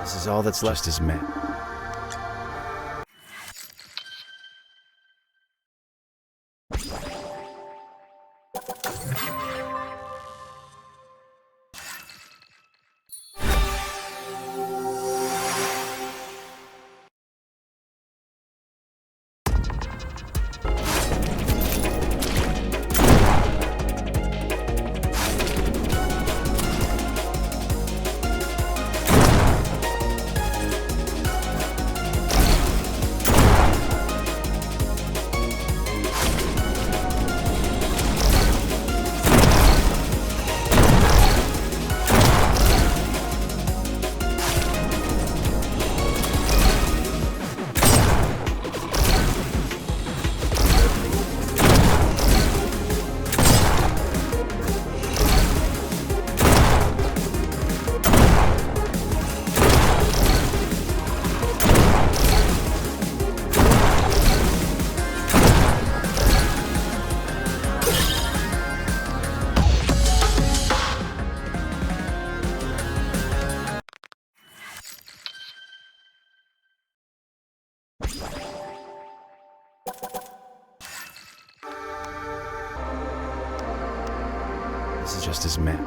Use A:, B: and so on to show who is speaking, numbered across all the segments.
A: This is all that's left is met. This is just as met.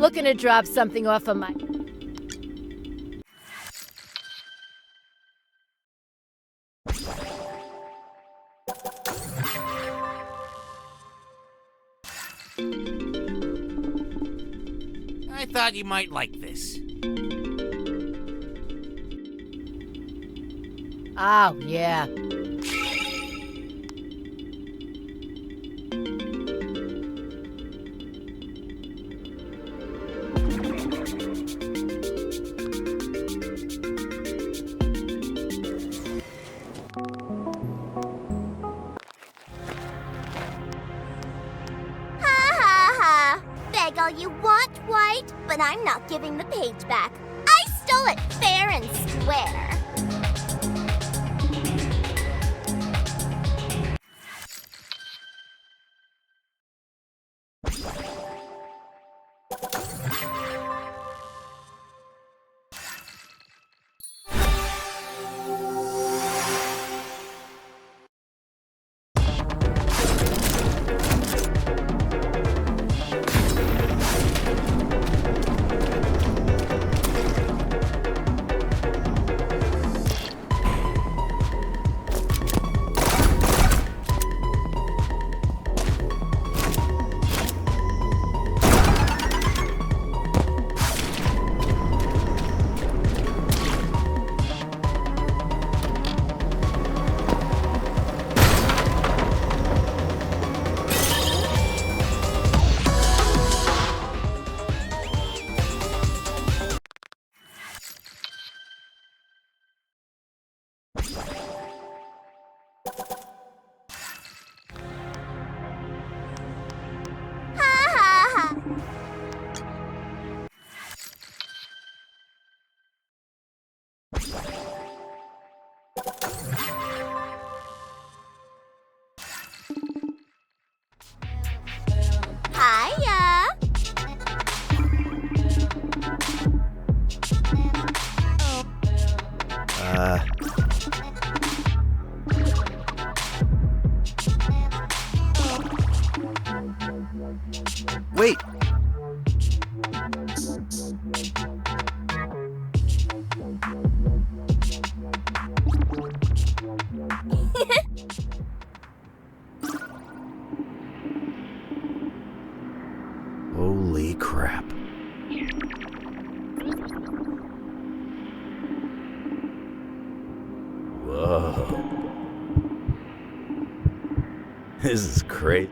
B: Looking to drop something off of my...
C: I thought you might like this.
B: Oh, yeah.
D: Beg all you want, White, but I'm not giving the page back. I stole it fair and square. Hiya!
A: Wait! Holy crap. Whoa. This is great.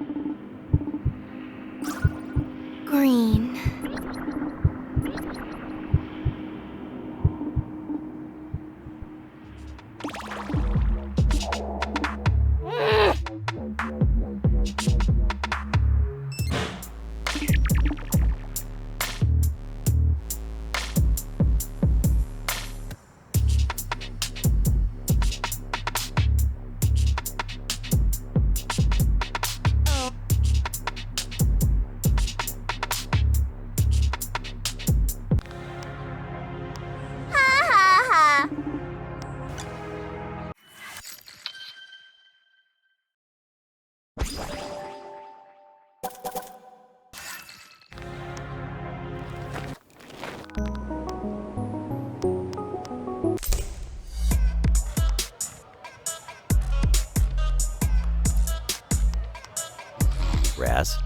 D: Green.
A: Raz?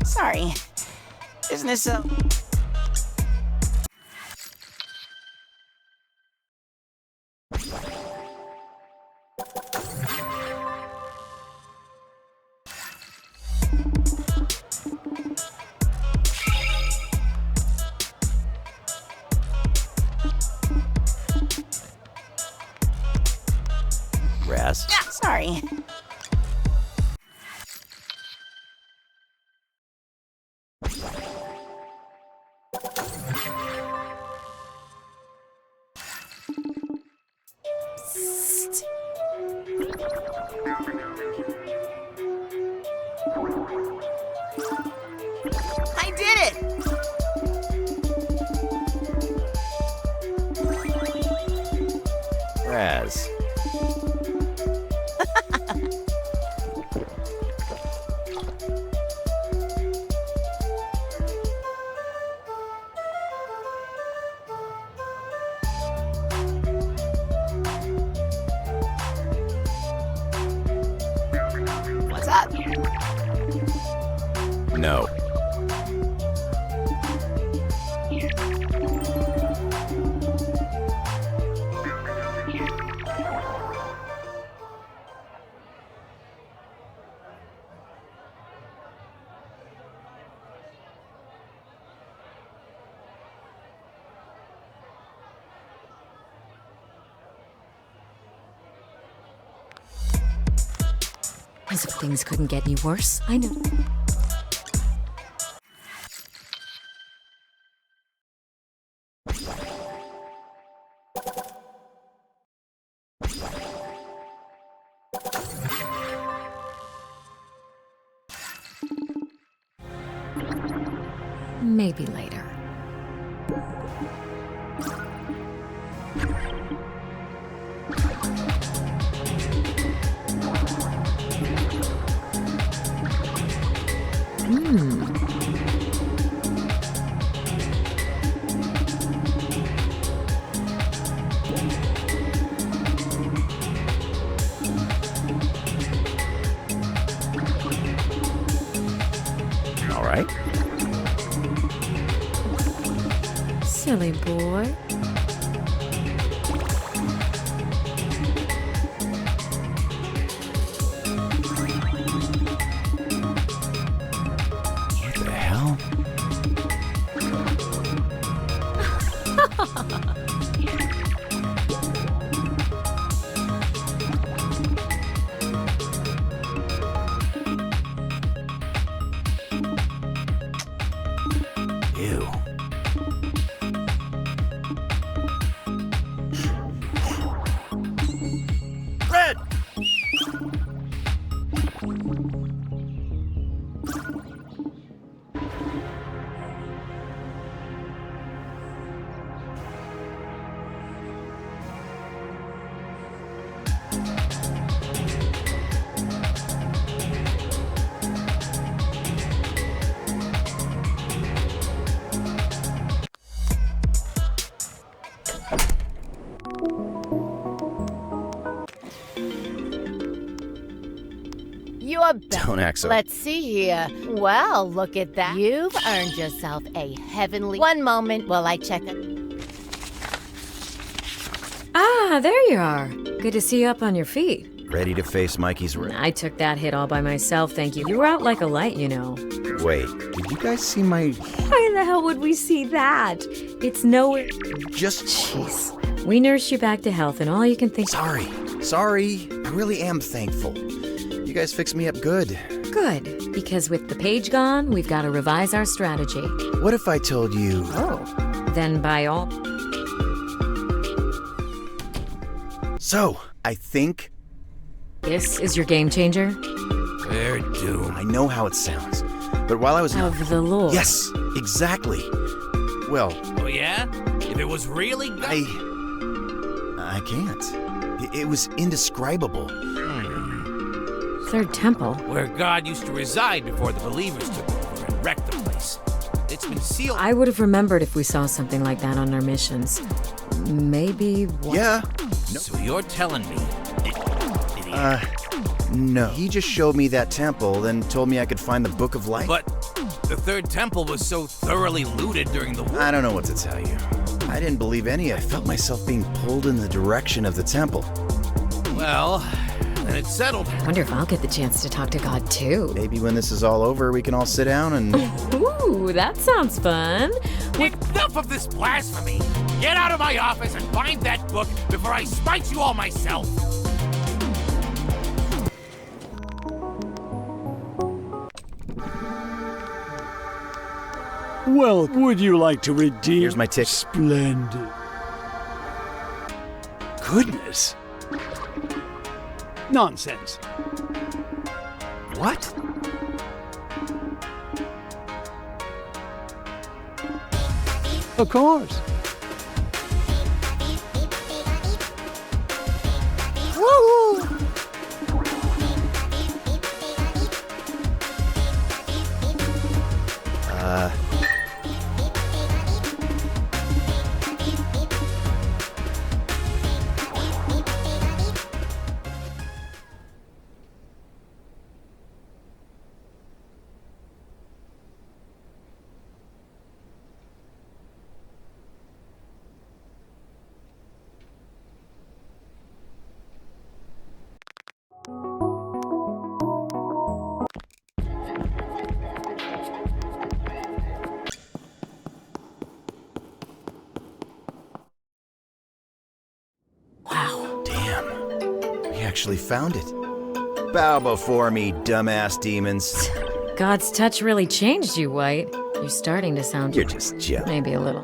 E: Sorry. Isn't this so...
A: Raz?
E: Sorry. I did it!
A: Raz.
E: What's up?
A: No.
C: As if things couldn't get any worse. I know. Maybe later.
A: All right.
C: Silly boy.
A: What the hell? Ew. Red!
B: You are back.
A: Don't act so.
B: Let's see here. Well, look at that. You've earned yourself a heavenly... One moment while I check it.
C: Ah, there you are. Good to see you up on your feet.
A: Ready to face Mikey's ring.
C: I took that hit all by myself, thank you. You were out like a light, you know.
A: Wait, did you guys see my...
C: Why the hell would we see that? It's nowhere...
A: Just...
C: Jeez. We nursed you back to health, and all you can think...
A: Sorry. I really am thankful. You guys fixed me up good.
C: Good, because with the page gone, we've got to revise our strategy.
A: What if I told you...
C: Oh. Then by all...
A: So, I think...
C: This is your game changer?
A: We're doomed. I know how it sounds, but while I was...
C: Of the Lord.
A: Yes, exactly. Well...
F: Oh yeah? If it was really good...
A: I can't. It was indescribable.
C: Third temple?
F: Where God used to reside before the believers took over and wrecked the place. It's been sealed...
C: I would have remembered if we saw something like that on our missions. Maybe...
A: Yeah. No.
F: So you're telling me...
A: No. He just showed me that temple, then told me I could find the Book of Life.
F: But the third temple was so thoroughly looted during the war.
A: I don't know what to tell you. I didn't believe any of it. I felt myself being pulled in the direction of the temple.
F: Well, then it's settled.
C: I wonder if I'll get the chance to talk to God, too.
A: Maybe when this is all over, we can all sit down and...
C: Ooh, that sounds fun.
F: Enough of this blasphemy! Get out of my office and find that book before I smite you all myself!
G: Well, would you like to redeem?
A: Here's my ticket.
G: Splendid. Goodness. Nonsense.
A: What?
G: Of course.
A: Woo!
C: Wow.
A: Damn. We actually found it. Bow before me, dumbass demons.
C: God's touch really changed you, White. You're starting to sound...
A: You're just jealous.
C: Maybe a little.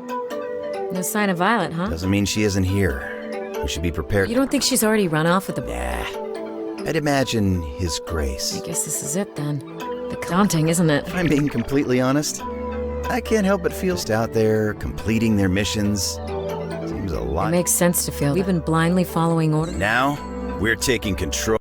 C: No sign of Violet, huh?
A: Doesn't mean she isn't here. We should be prepared.
C: You don't think she's already run off with the...
A: Nah. I'd imagine His Grace.
C: I guess this is it, then. The daunting, isn't it?
A: If I'm being completely honest, I can't help but feel just out there, completing their missions. Seems a lot.
C: It makes sense to feel we've been blindly following orders.
A: Now, we're taking control.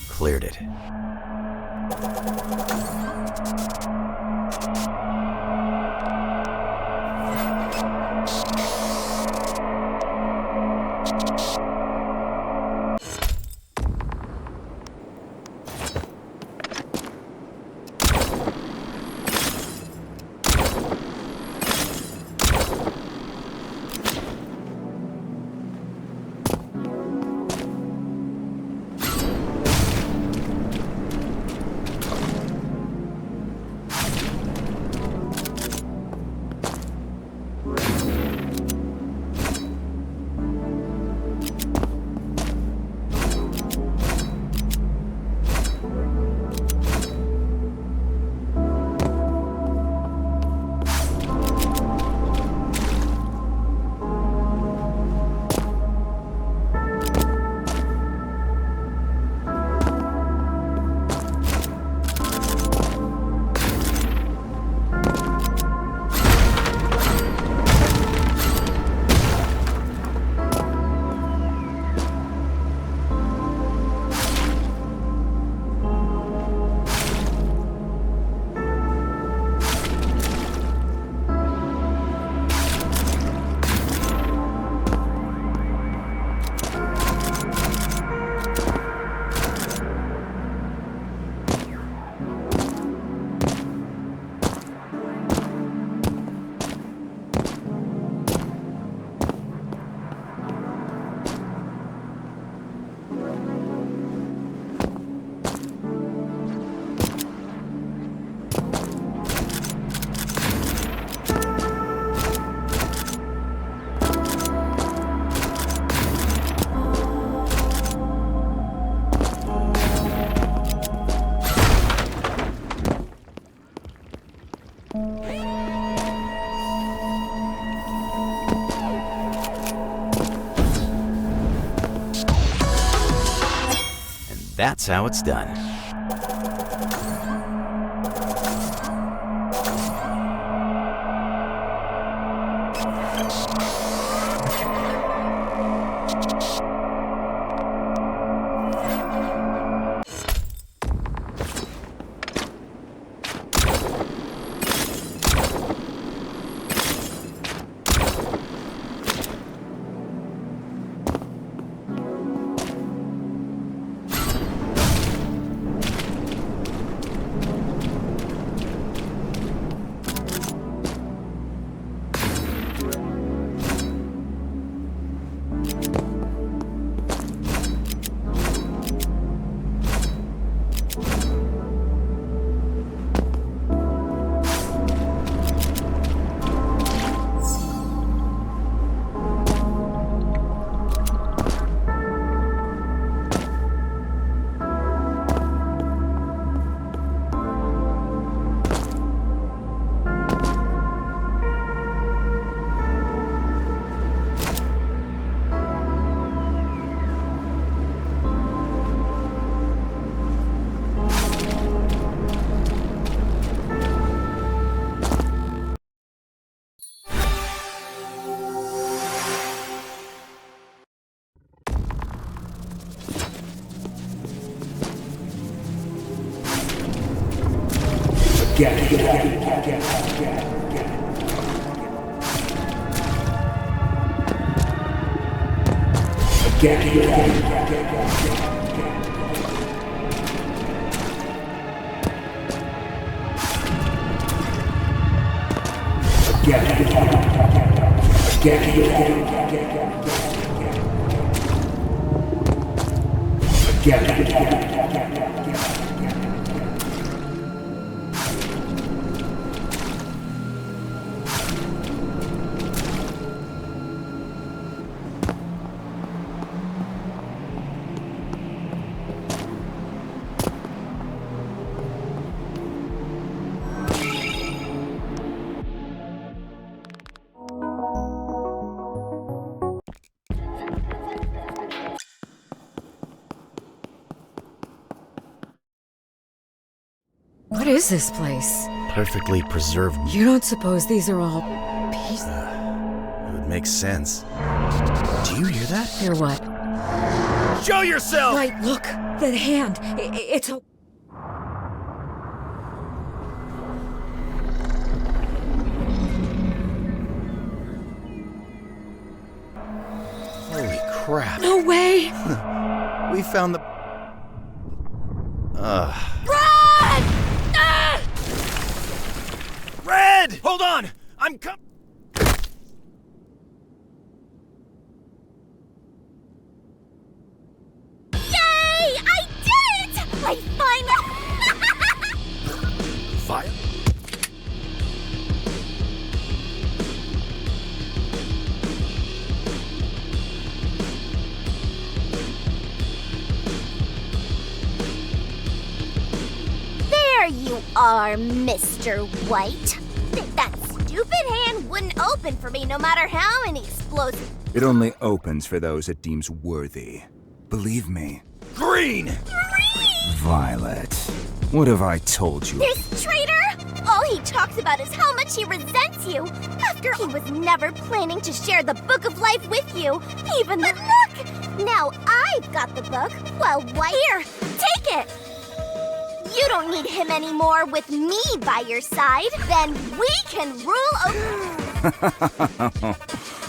A: Cleared it. that's how it's done.
C: What is this place?
A: Perfectly preserved.
C: You don't suppose these are all pieces?
A: It would make sense. Do you hear that?
C: Hear what?
A: Show yourself!
C: Right, look! That hand! It's a...
A: Holy crap.
C: No way!
A: We found the...
D: Run! Ah!
A: Red! Hold on! I'm
D: Yay! I did it! I finally...
A: Fire?
D: There you are, Mr. White. That stupid hand wouldn't open for me no matter how many explosives.
H: It only opens for those it deems worthy. Believe me.
A: Green!
H: Violet, what have I told you?
D: This traitor! All he talks about is how much he resents you. After he was never planning to share the Book of Life with you. Even the look! Now I've got the book. Well, White, here, take it! You don't need him anymore with me by your side. Then we can rule over...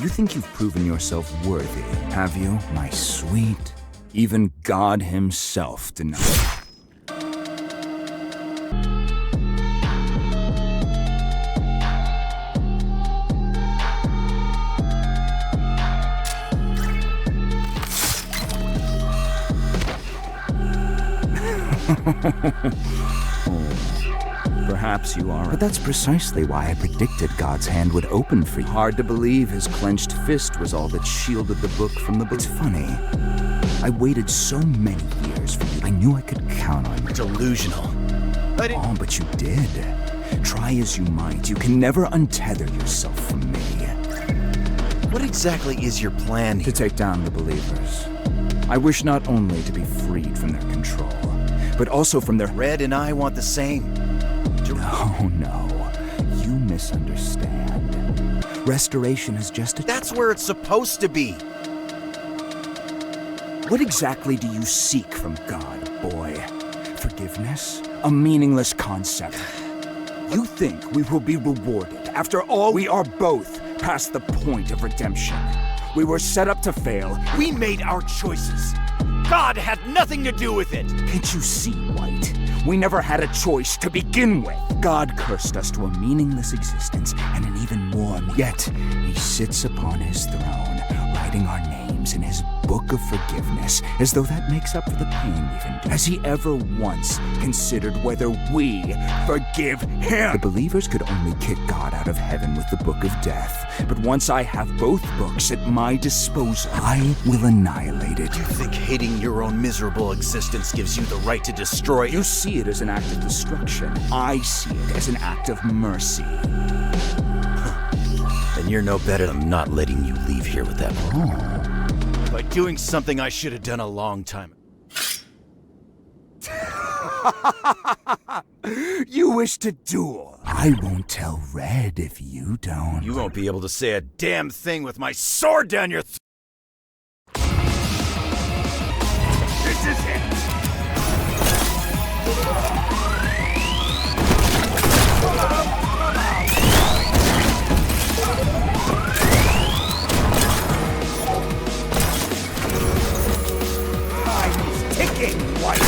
H: You think you've proven yourself worthy, have you, my sweet? Even God himself denies. Perhaps you are. But that's precisely why I predicted God's hand would open for you. Hard to believe his clenched fist was all that shielded the book from the book. It's funny. I waited so many years for you. I knew I could count on you.
A: Delusional.
H: Oh, but you did. Try as you might, you can never untether yourself from me.
A: What exactly is your plan
H: To
A: here?
H: take down the believers. I wish not only to be freed from their control, but also from their...
A: Red and I want the same.
H: No. You misunderstand. Restoration is just a...
A: That's where it's supposed to be.
H: What exactly do you seek from God, boy? Forgiveness? A meaningless concept. You think we will be rewarded. After all, we are both past the point of redemption. We were set up to fail.
F: We made our choices. God had nothing to do with it.
H: Can't you see, White? We never had a choice to begin with. God cursed us to a meaningless existence and an even more. Yet, he sits upon his throne, writing our names in his book of forgiveness, as though that makes up for the pain we've endured. Has he ever once considered whether we forgive him? The believers could only kick God out of heaven with the book of death. But once I have both books at my disposal, I will annihilate it.
A: You think hating your own miserable existence gives you the right to destroy it?
H: You see it as an act of destruction. I see it as an act of mercy.
A: Then you're no better than not letting you leave here with that book. By doing something I should have done a long time.
H: You wish to duel. I won't tell Red if you don't.
A: You won't be able to say a damn thing with my sword down your throat.
F: This is it.
H: Time's ticking, White.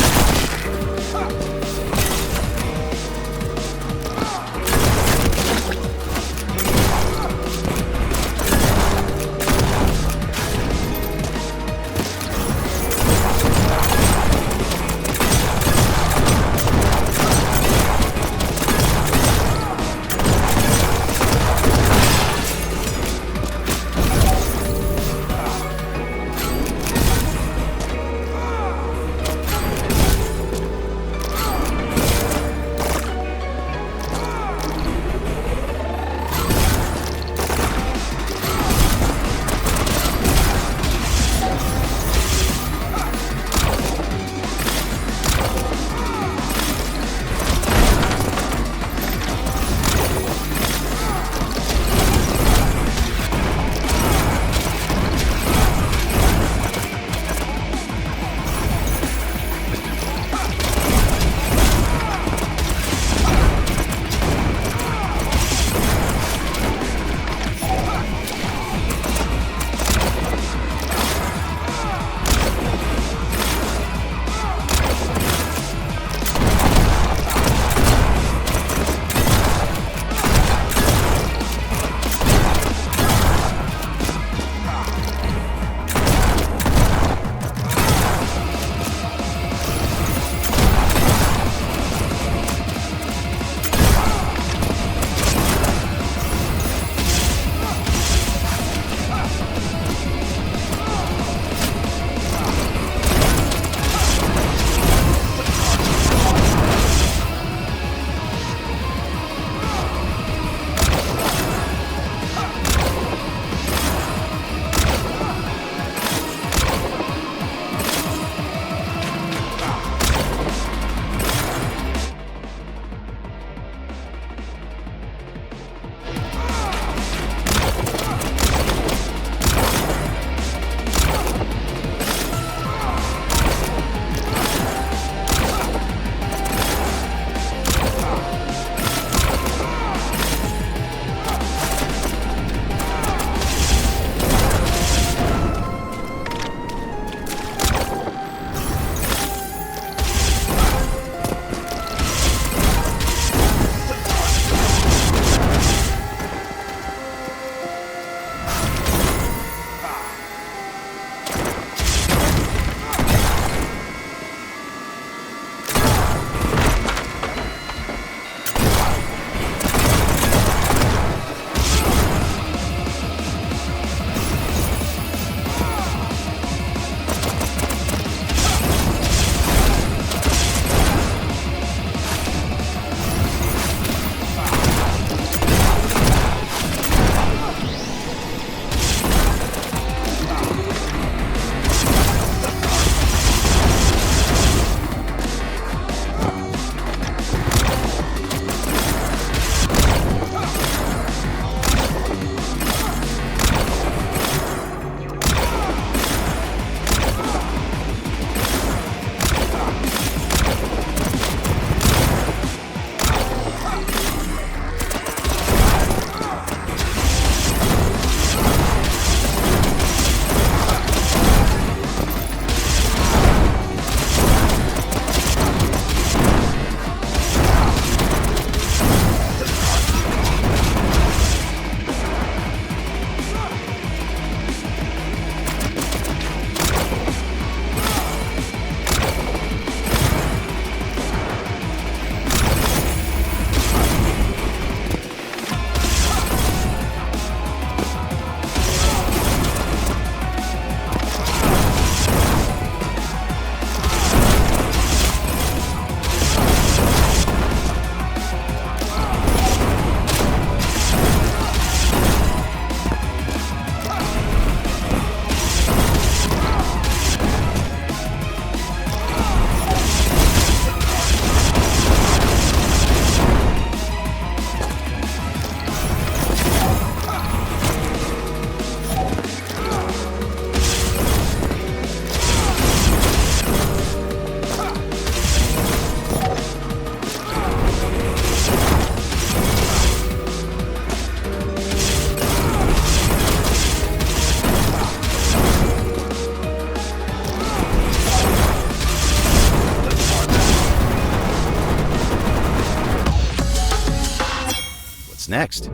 A: next?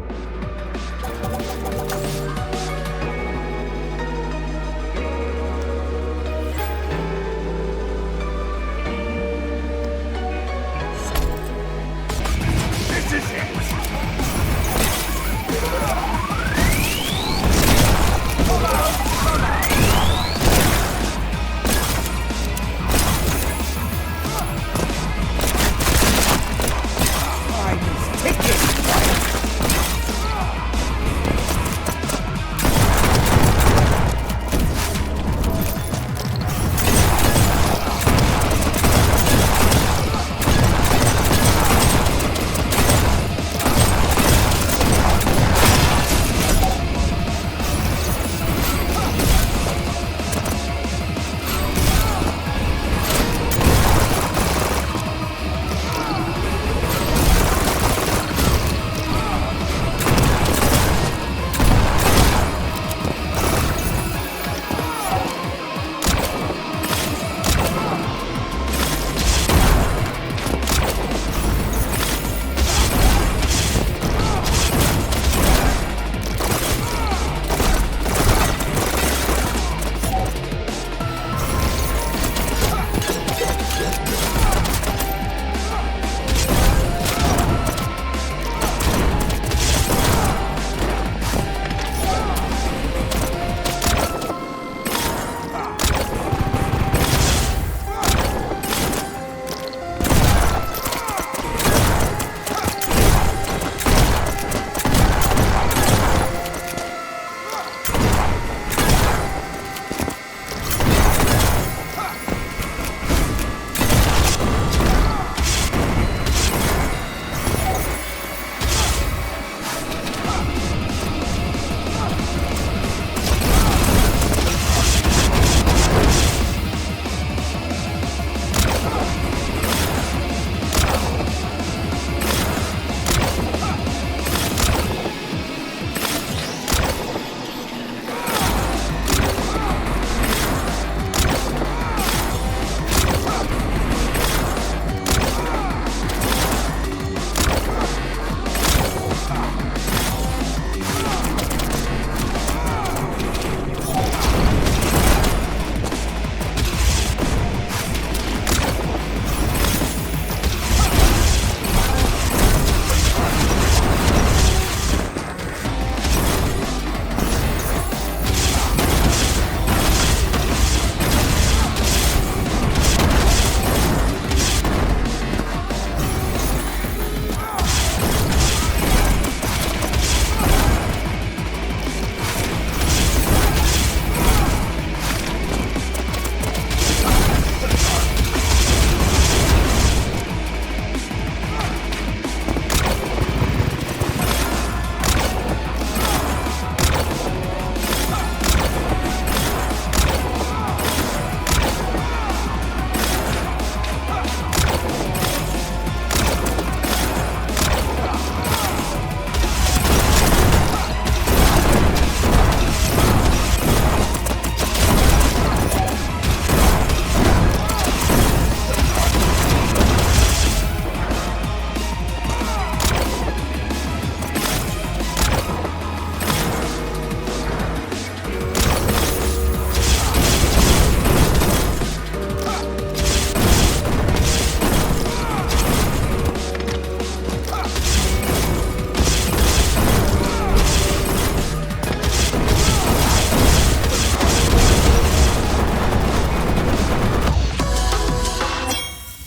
F: This is it!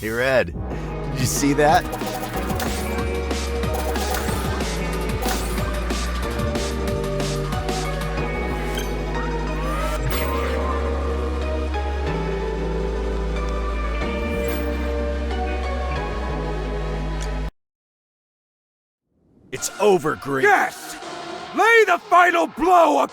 A: Red, did you see that? It's over, Green.
F: Yes! Lay the final blow!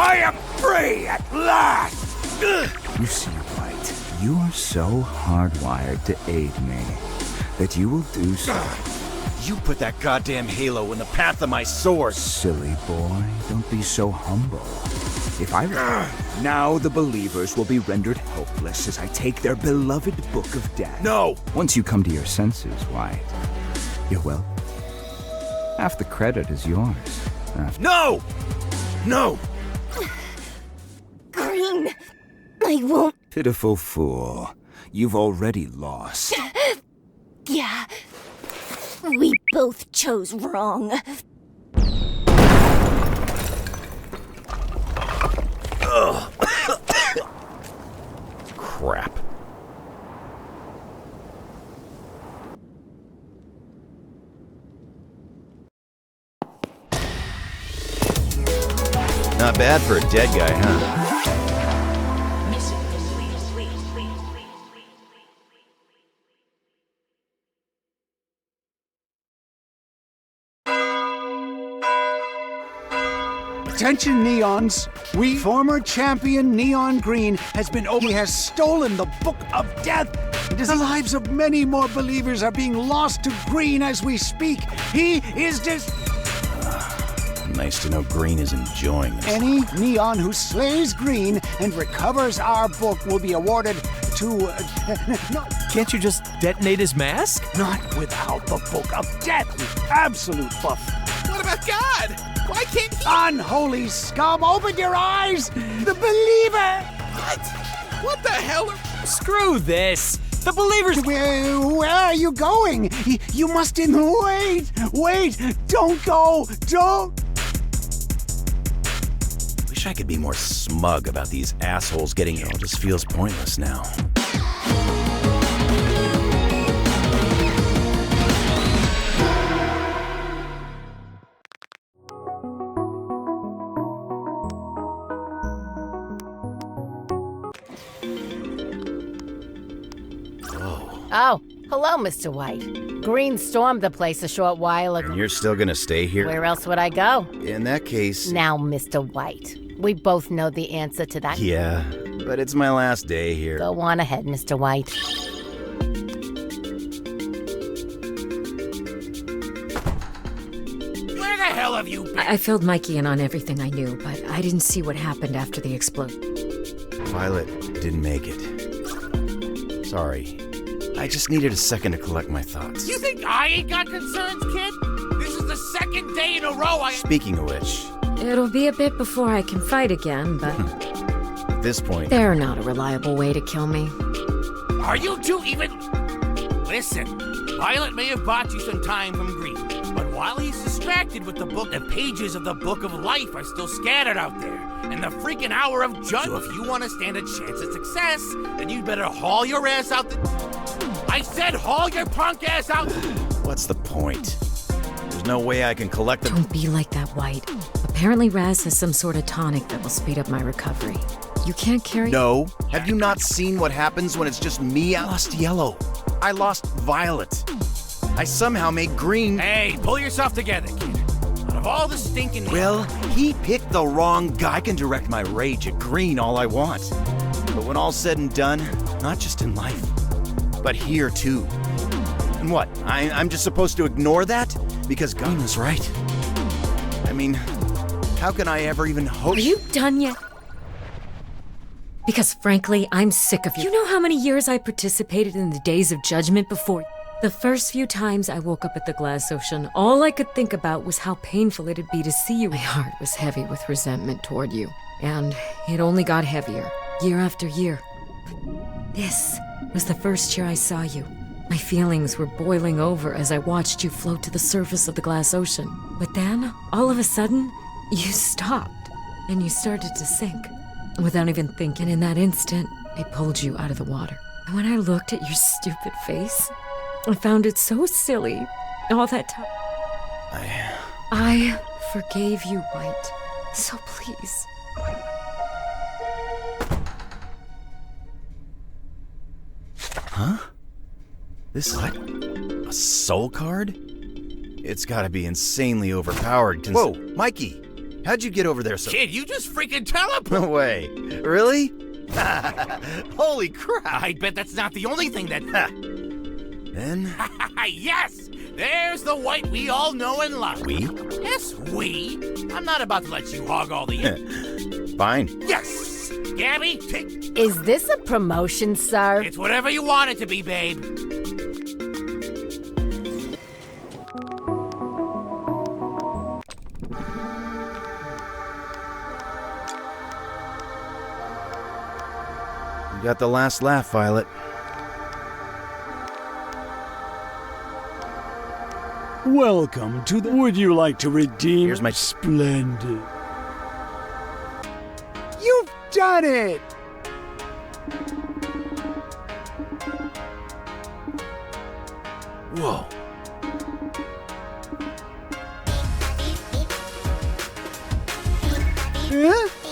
F: I am free at last!
H: You see, White, you are so hardwired to aid me that you will do so.
A: You put that goddamn halo in the path of my sword.
H: Silly boy, don't be so humble. If I now the believers will be rendered helpless as I take their beloved book of death.
A: No!
H: Once you come to your senses, why, you're well. Half the credit is yours.
A: No! No!
D: Green, I won't.
H: Pitiful fool. You've already lost.
D: Yeah, we both chose wrong.
A: Crap. Not bad for a dead guy, huh?
G: Attention, Neons. Former champion Neon Green he has stolen the Book of Death. The lives of many more believers are being lost to Green as we speak. He is
A: Nice to know Green is enjoying this.
G: Any Neon who slays Green and recovers our book will be awarded to...
I: Can't you just detonate his mask?
G: Not without the Book of Death, you absolute buff.
F: What about God? Why can't he?
G: Unholy scum, open your eyes! The believer!
F: What? What the hell?
I: Screw this! The believers...
G: Where are you going? You must wait! Don't go! Don't!
A: Wish I could be more smug about these assholes getting it. All just feels pointless now.
B: Oh, hello, Mr. White. Green stormed the place a short while ago.
A: And you're still gonna stay here?
B: Where else would I go?
A: In that case...
B: Now, Mr. White, we both know the answer to that.
A: Yeah, but it's my last day here.
B: Go on ahead, Mr. White.
F: Where the hell have you been?
C: I filled Mikey in on everything I knew, but I didn't see what happened after the explosion.
A: Violet didn't make it. Sorry. I just needed a second to collect my thoughts.
F: You think I ain't got concerns, kid? This is the second day in a row
A: Speaking of which...
C: It'll be a bit before I can fight again, but...
A: At this point...
C: They're not a reliable way to kill me.
F: Are you two even... Listen, Violet may have bought you some time from Green, but while he's distracted with the book, the pages of the Book of Life are still scattered out there, and the freaking hour of judgment. So if you want to stand a chance at success, then you'd better haul your ass out the... I said haul your punk ass out!
A: What's the point? There's no way I can collect them.
C: Don't be like that, White. Apparently Raz has some sort of tonic that will speed up my recovery. You can't carry...
A: No. Have you not seen what happens when it's just me? I lost Yellow. I lost Violet. I somehow made Green...
F: Hey, pull yourself together, kid. Out of all the stinking...
A: Well, he picked the wrong guy. I can direct my rage at Green all I want. But when all's said and done, not just in life, but here too. And what? I'm just supposed to ignore that? Because Green was right. I mean, how can I ever even hope...
C: Are you done yet? Because frankly, I'm sick of you. You know how many years I participated in the Days of Judgment before? The first few times I woke up at the glass ocean, all I could think about was how painful it'd be to see you. My heart was heavy with resentment toward you. And it only got heavier, year after year. This was the first year I saw you. My feelings were boiling over as I watched you float to the surface of the glass ocean. But then, all of a sudden, you stopped, and you started to sink. Without even thinking, in that instant, I pulled you out of the water. And when I looked at your stupid face, I found it so silly. All that time. I forgave you, White. So please.
A: Huh? This is what? A soul card? It's gotta be insanely overpowered. Whoa, Mikey! How'd you get over there so...
F: Kid, you just freaking teleported!
A: No way. Really? Holy crap!
F: I bet that's not the only thing that...
A: Then...
F: Yes! There's the White we all know and love.
A: We?
F: Yes, we. I'm not about to let you hog all the...
A: Fine.
F: Yes! Gabby, take...
B: Is this a promotion, sir?
F: It's whatever you want it to be, babe.
A: You got the last laugh, Violet.
G: Welcome to the... Would you like to redeem...
A: Here's my...
G: Splendid. You've done it!
A: Whoa.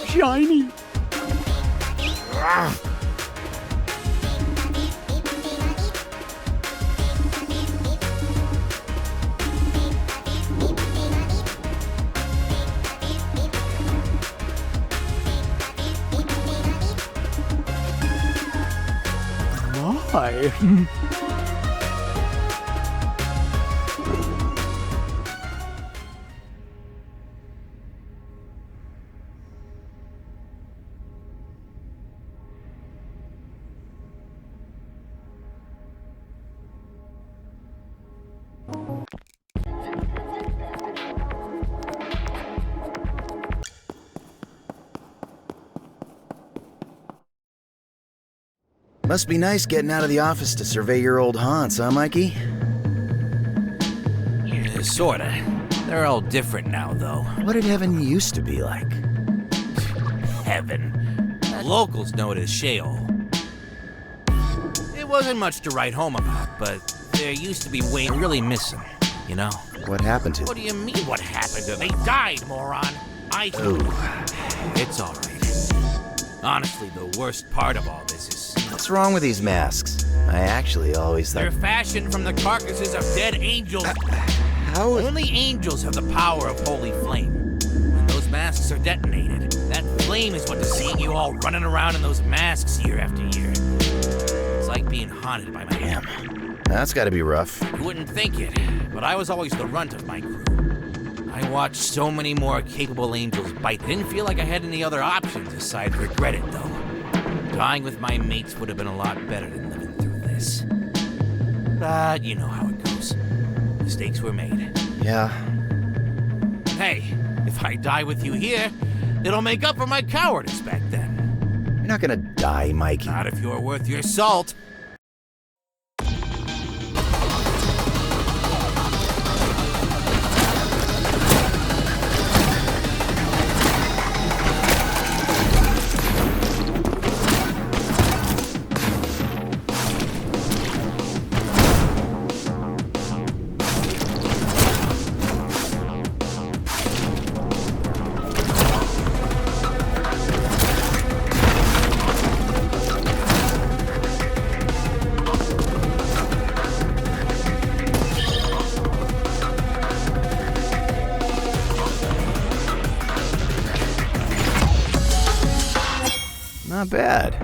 G: Shiny. Why?
A: Must be nice getting out of the office to survey your old haunts, huh, Mikey?
F: Yeah, sorta. They're all different now, though.
A: What did heaven used to be like?
F: Heaven. Locals know it as Sheol. It wasn't much to write home about, but there used to be way really missing, you know?
A: What happened to
F: What do you mean, what happened to them? They died, moron. It's all right. Honestly, the worst part of all this is...
A: What's wrong with these masks? I actually always
F: they're
A: thought...
F: fashioned from the carcasses of dead angels.
A: How...
F: Only angels have the power of holy flame. When those masks are detonated, that flame is what is seeing you all running around in those masks year after year. It's like being haunted by my
A: Damn. That's gotta be rough.
F: You wouldn't think it, but I was always the runt of my crew. I watched so many more capable angels bite. Didn't feel like I had any other options aside regret it, though. Dying with my mates would have been a lot better than living through this. But you know how it goes. Mistakes were made.
A: Yeah.
F: Hey, if I die with you here, it'll make up for my cowardice back then.
A: You're not gonna die, Mikey.
F: Not if you're worth your salt.
A: Not bad.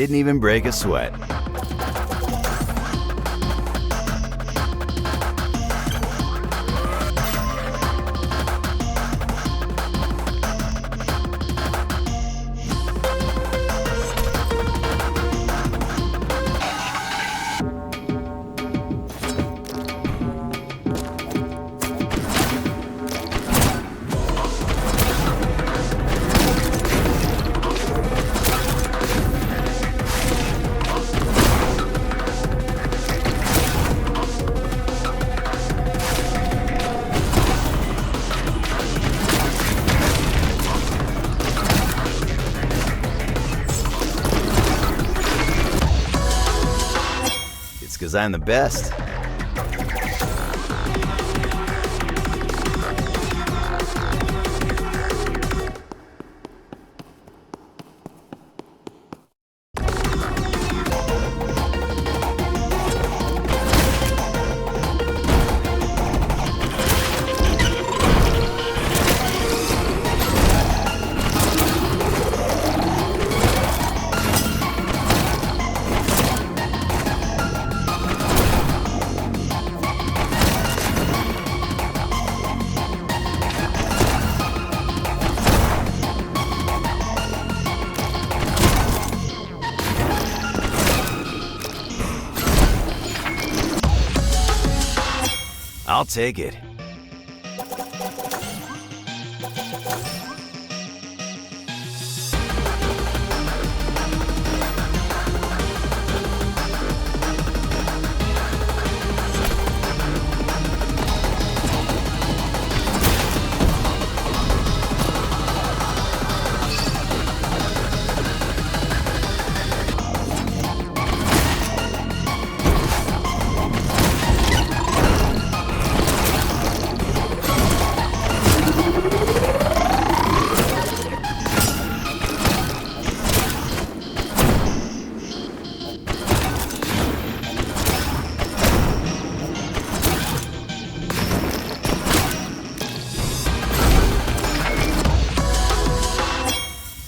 A: didn't even break a sweat. Because I'm the best. I'll take it.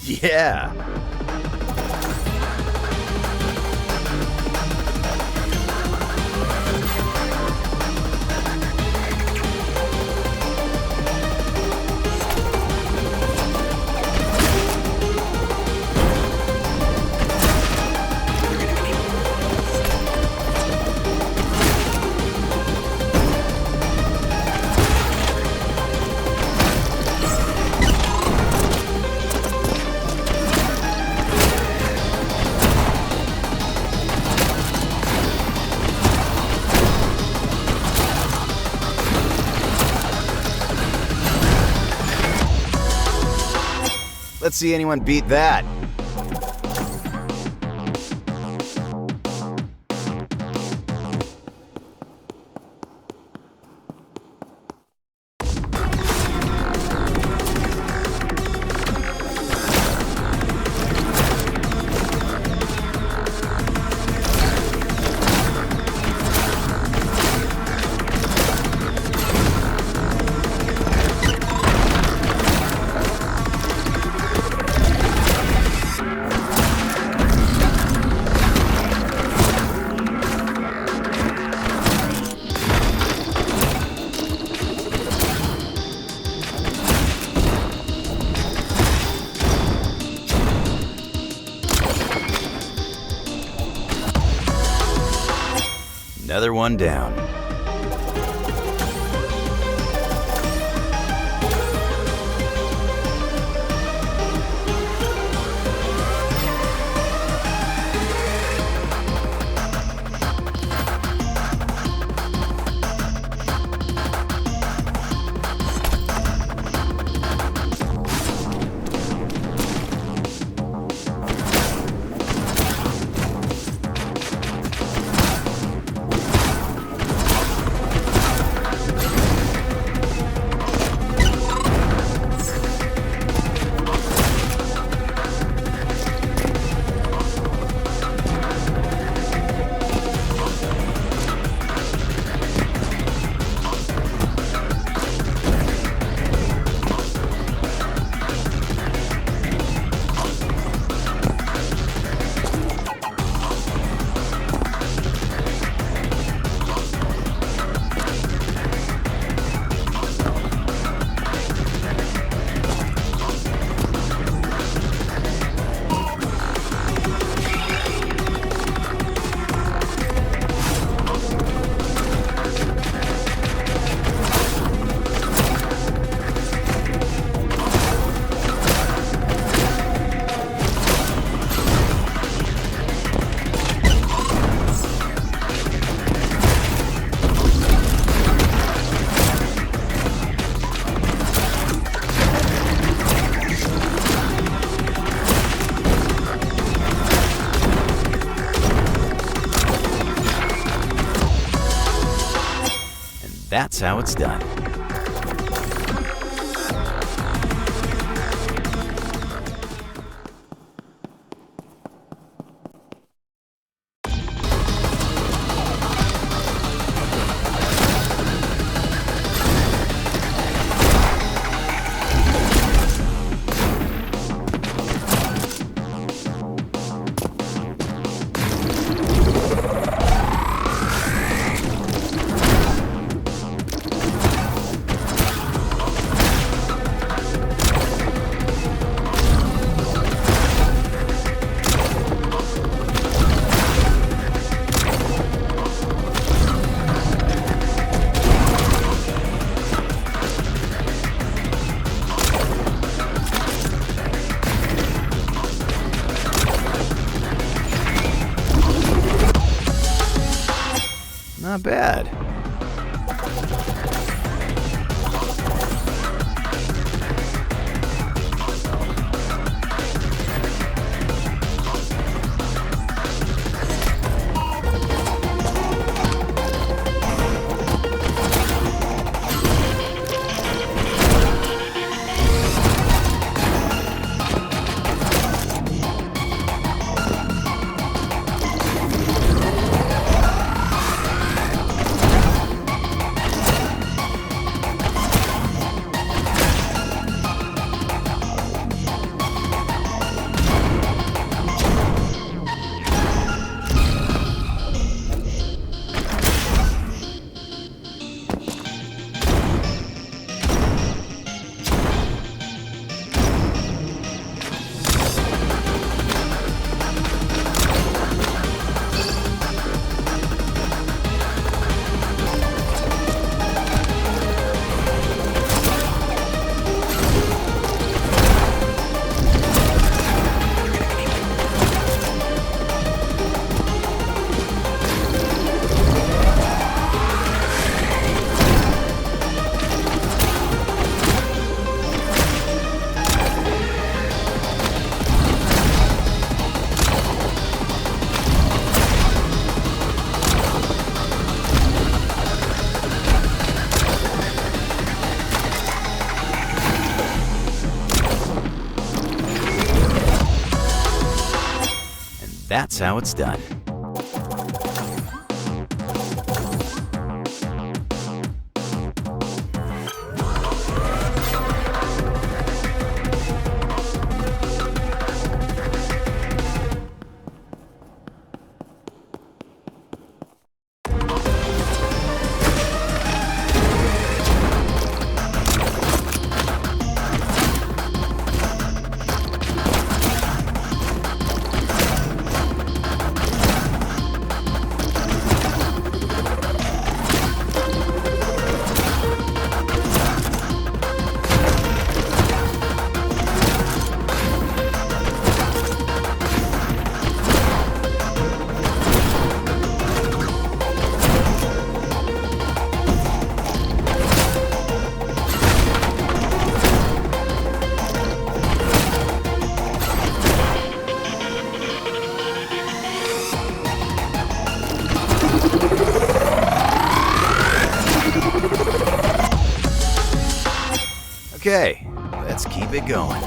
A: Yeah. Let's see anyone beat that. Another one down. that's how it's done. Not bad. That's how it's done. Okay, let's keep it going.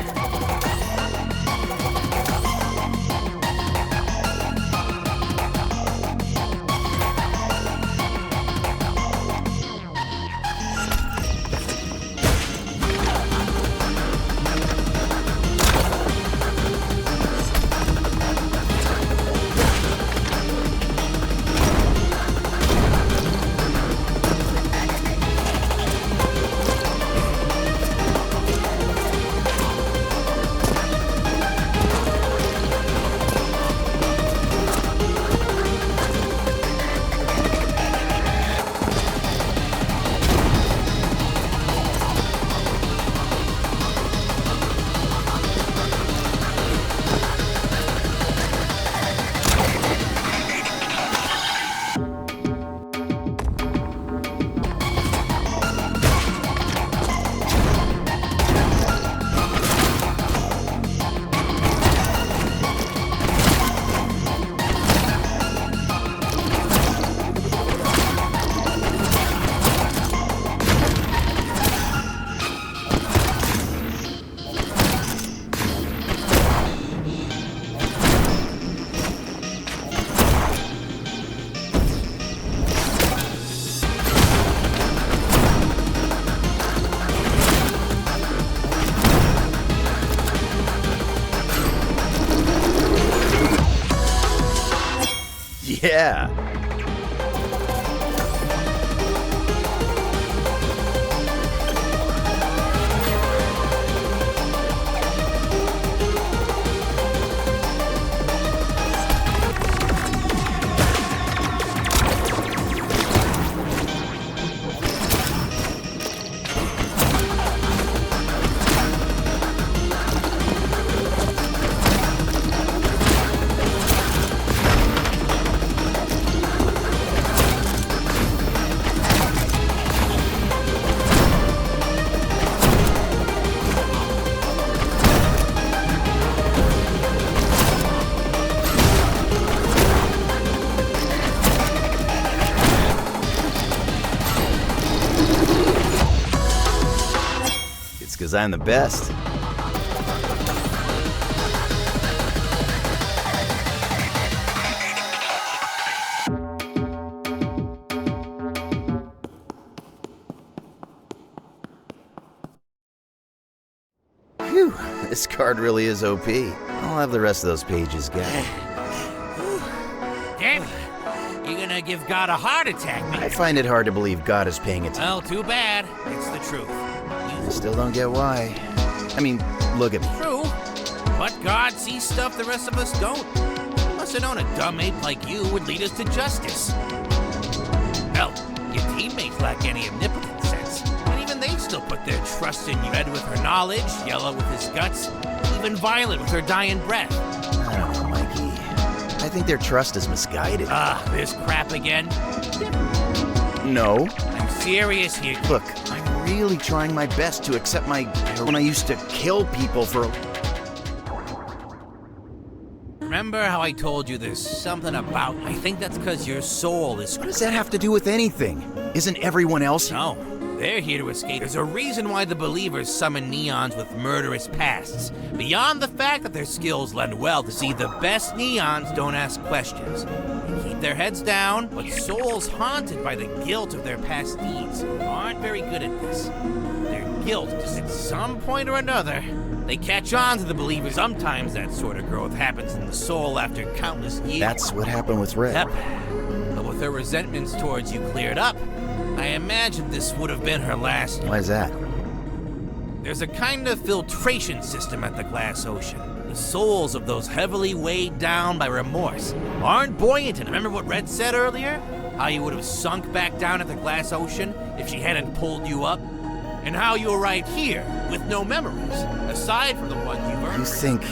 A: because I'm the best. Phew, this card really is OP. I'll have the rest of those pages, guy.
F: Damn it. You're gonna give God a heart attack, man.
A: I find it hard to believe God is paying attention.
F: Well, too bad. It's the truth.
A: I still don't get why. I mean, look at me.
F: True. But God sees stuff the rest of us don't. Must have known a dumb ape like you would lead us to justice. Hell, your teammates lack any omnipotent sense. And even they still put their trust in you. Red with her knowledge, yellow with his guts, even violet with her dying breath.
A: I don't know, Mikey. I think their trust is misguided.
F: This crap again?
A: No.
F: I'm serious here.
A: Look, I'm really trying my best to accept my... when I used to kill people for...
F: Remember how I told you there's something about... I think that's because your soul is...
A: What does that have to do with anything? Isn't everyone else...
F: No, they're here to escape. There's a reason why the believers summon neons with murderous pasts. Beyond the fact that their skills lend well to see the best neons don't ask questions. They keep their heads down, but souls haunted by the guilt of their past deeds aren't very good at this. Their guilt, just at some point or another, they catch on to the believers. Sometimes that sort of growth happens in the soul after countless years.
A: That's what happened with Red.
F: Yep. But with her resentments towards you cleared up, I imagine this would have been her last.
A: Why is that?
F: There's a kind of filtration system at the Glass Ocean. The souls of those heavily weighed down by remorse aren't buoyant. And remember what Red said earlier? How you would have sunk back down at the Glass Ocean if she hadn't pulled you up? And how you're right here with no memories, aside from the ones you've earned.
A: You think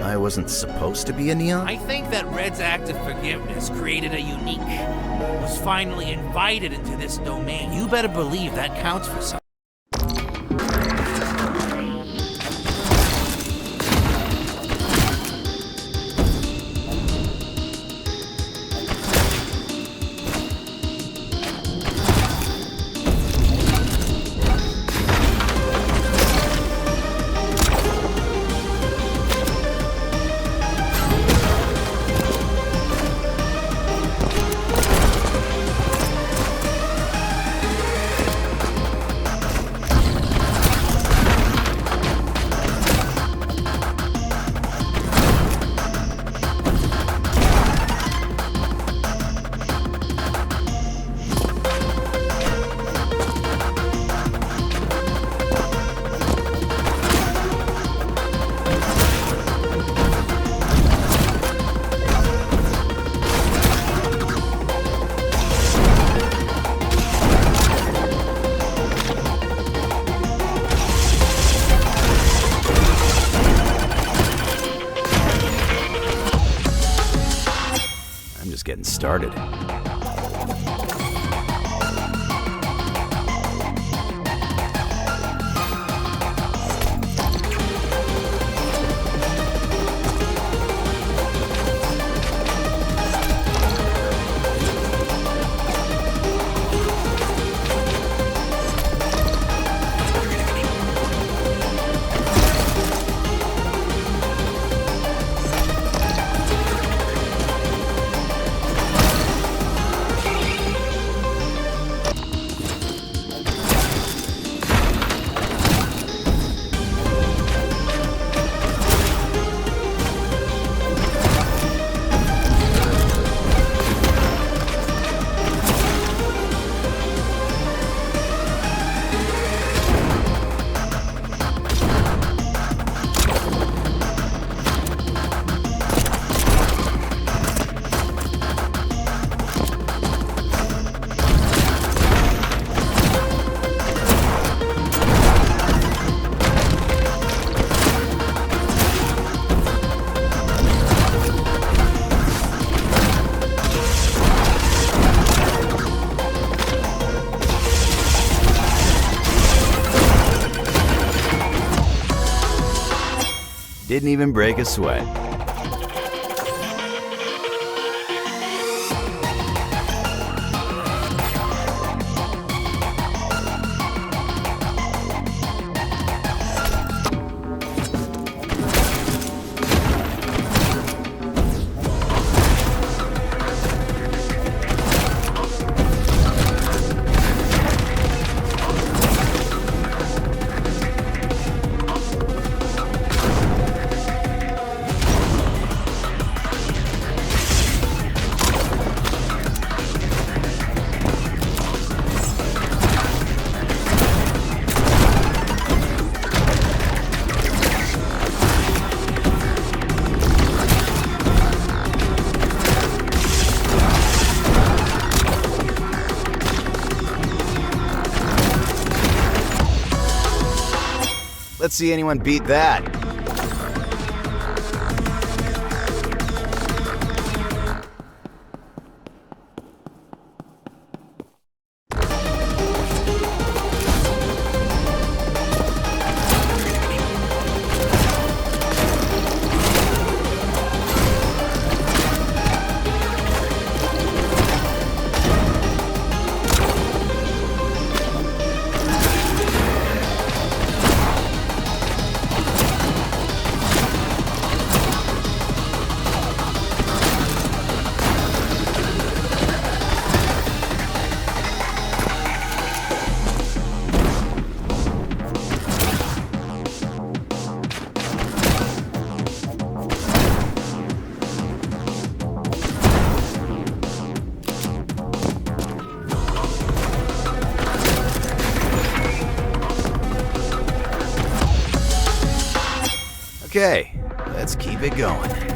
A: I wasn't supposed to be a neon?
F: I think that Red's act of forgiveness created a unique, was finally invited into this domain. You better believe that counts for something.
A: Getting started. Didn't even break a sweat. Let's see anyone beat that. Okay, let's keep it going.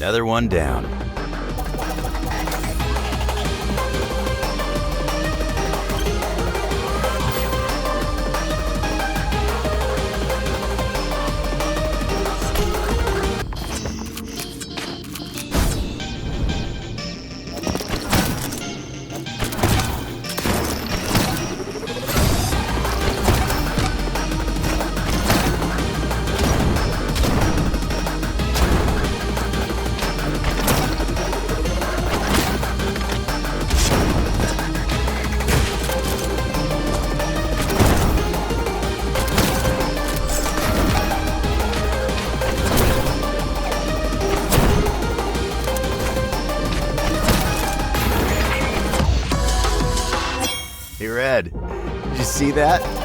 A: Another one down. head. Did you see that?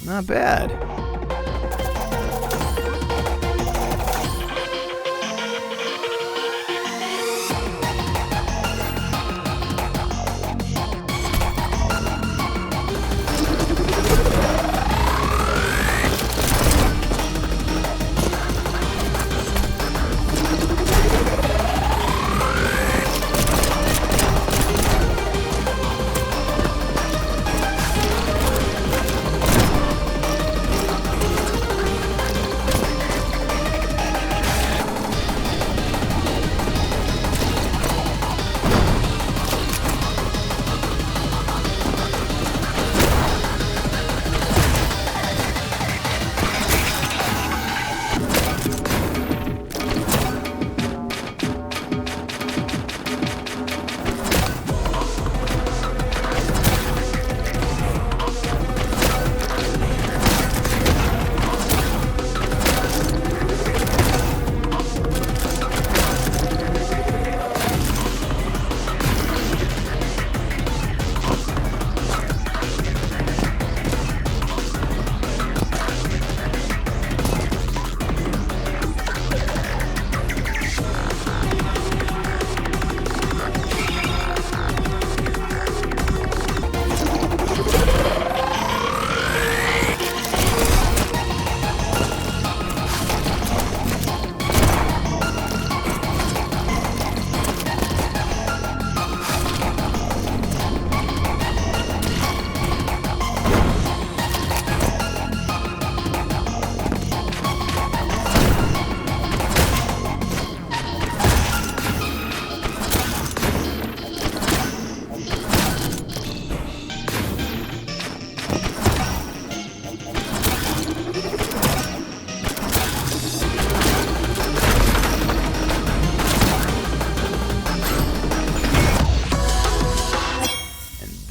A: Not bad.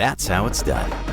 A: That's how it's done.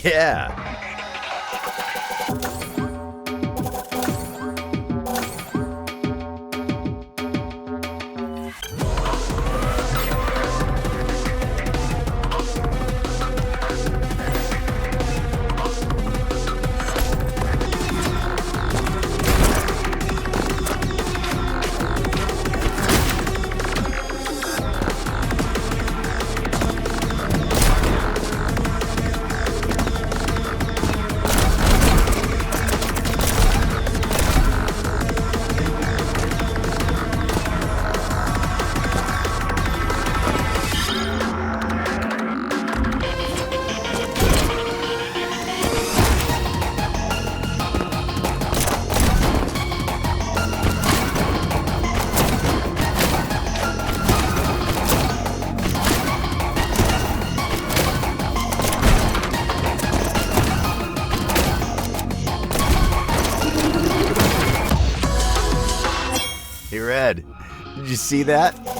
A: Yeah. Did you see that?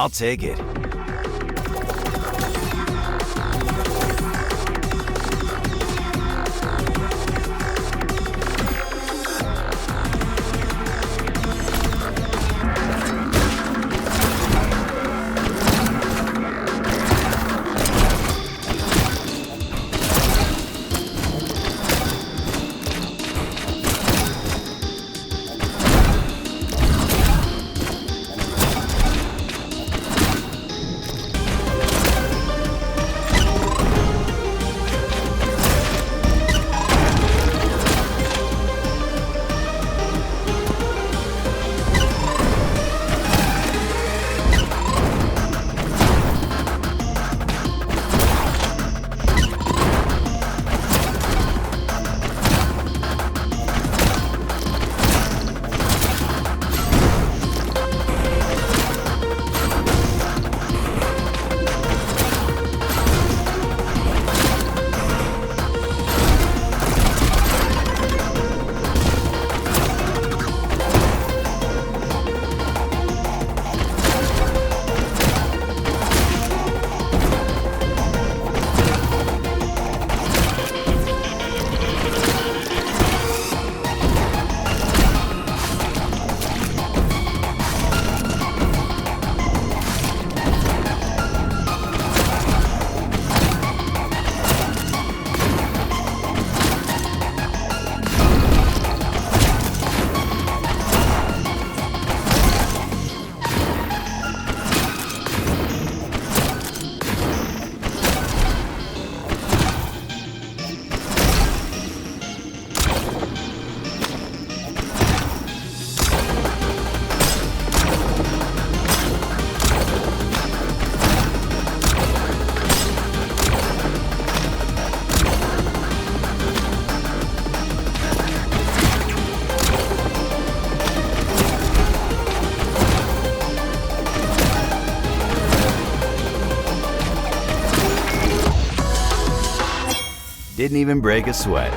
A: I'll take it. Didn't even break a sweat.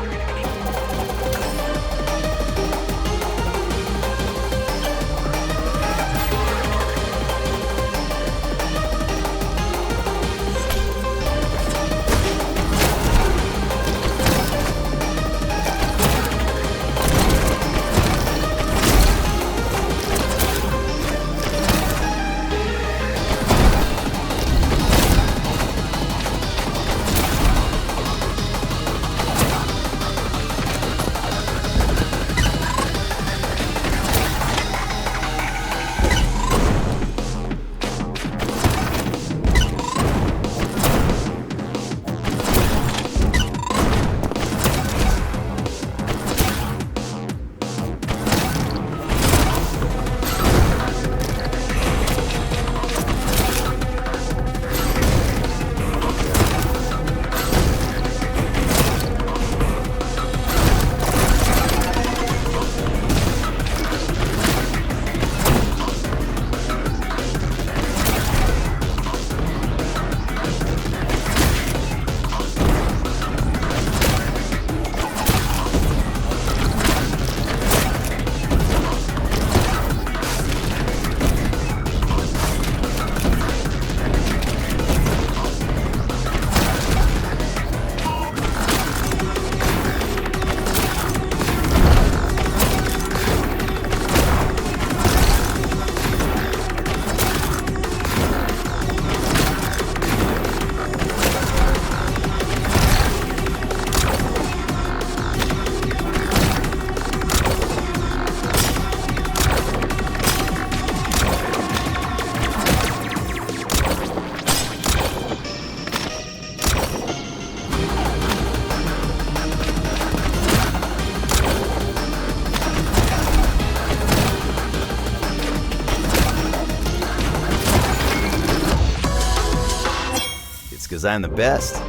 A: Because I'm the best.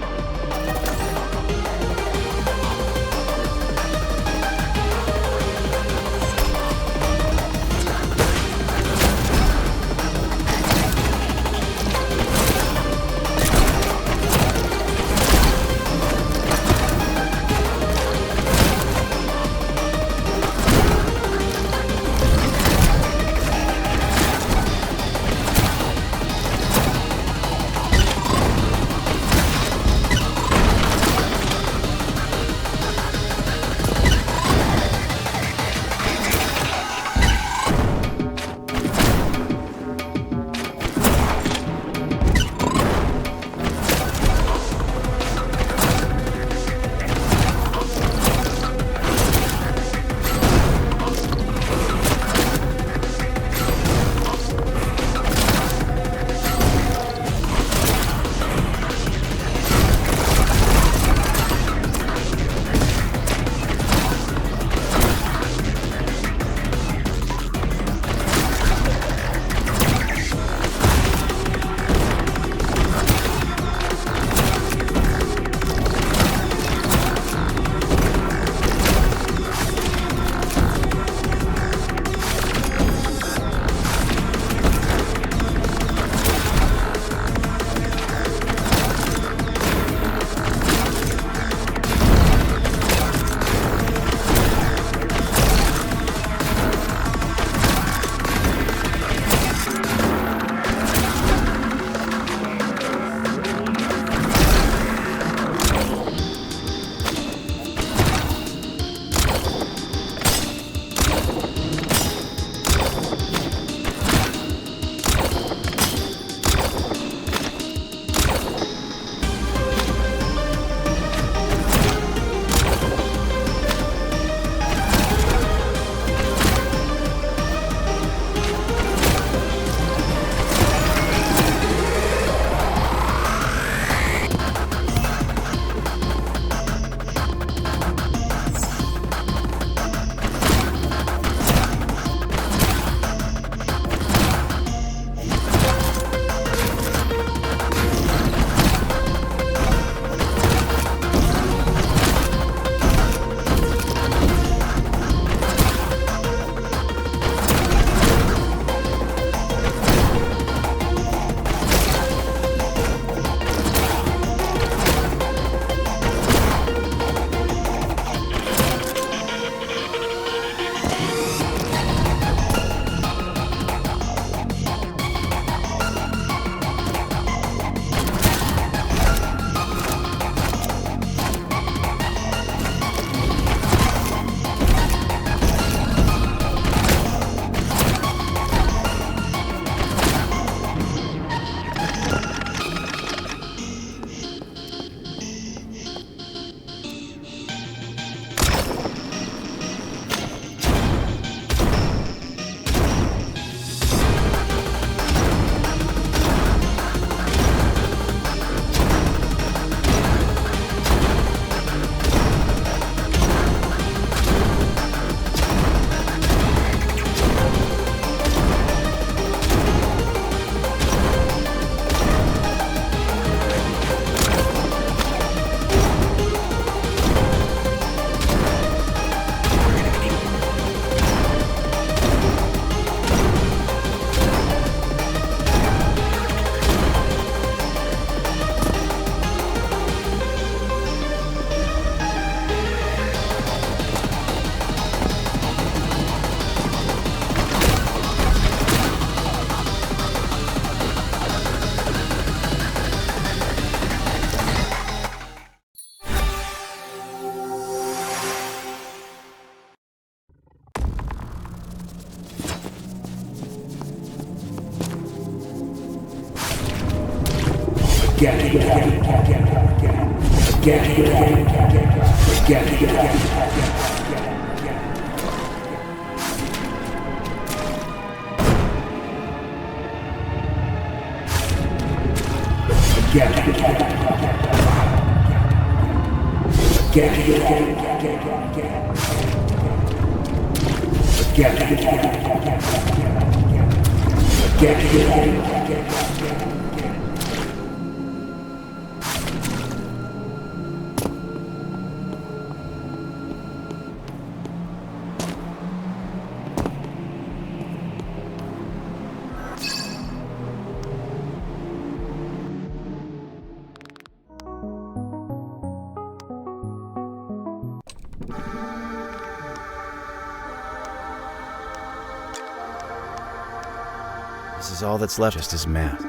A: This is all that's left, just as math.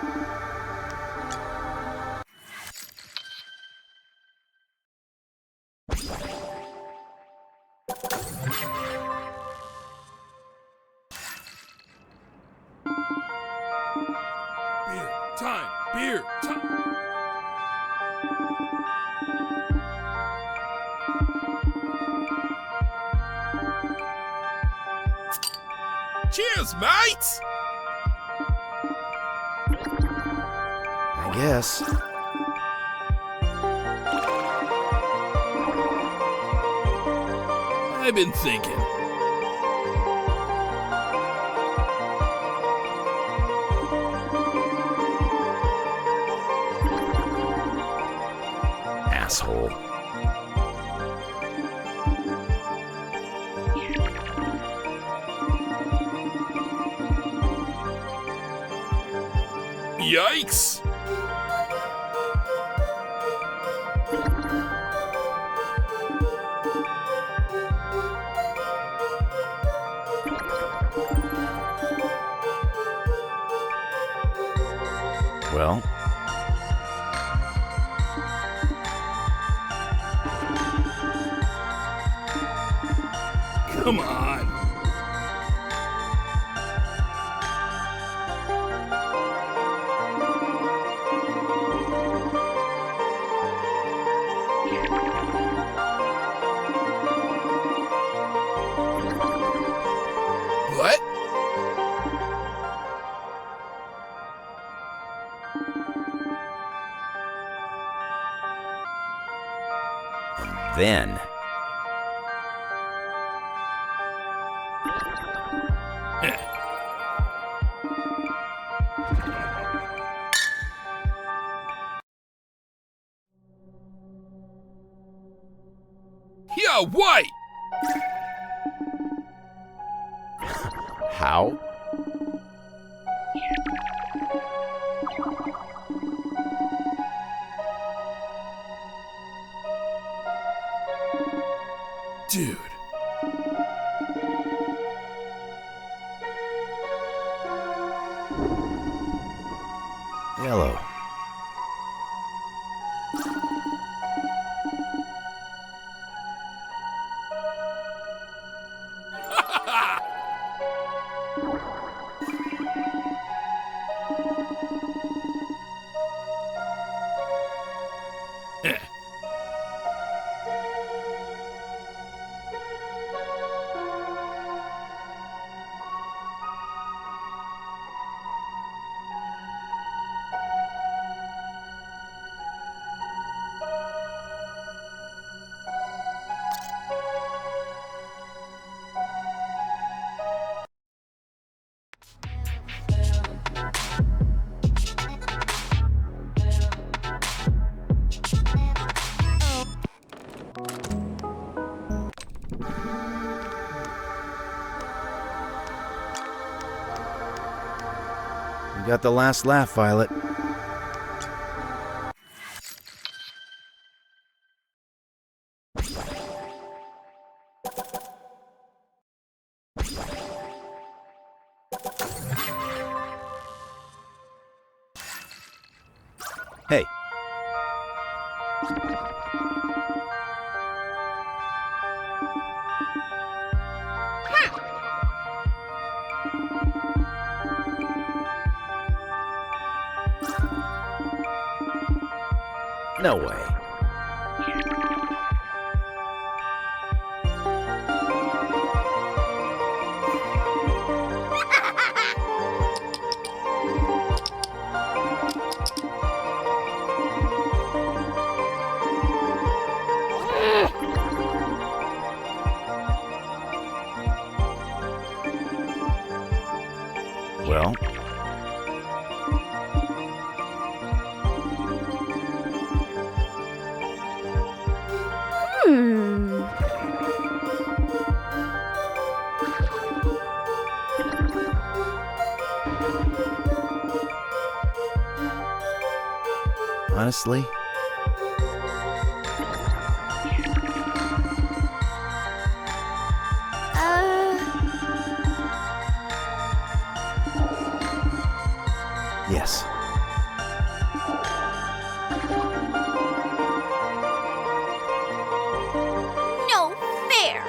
F: Beer time. Cheers, mates!
A: I guess.
F: I've been thinking.
A: Asshole.
F: Yikes!
A: Well,
F: Come on. What?
A: then.
F: Yeah, what?
A: How?
F: Dude.
A: Yellow. You got the last laugh, Violet. Hey. No way. Well, honestly, yes.
D: No fair.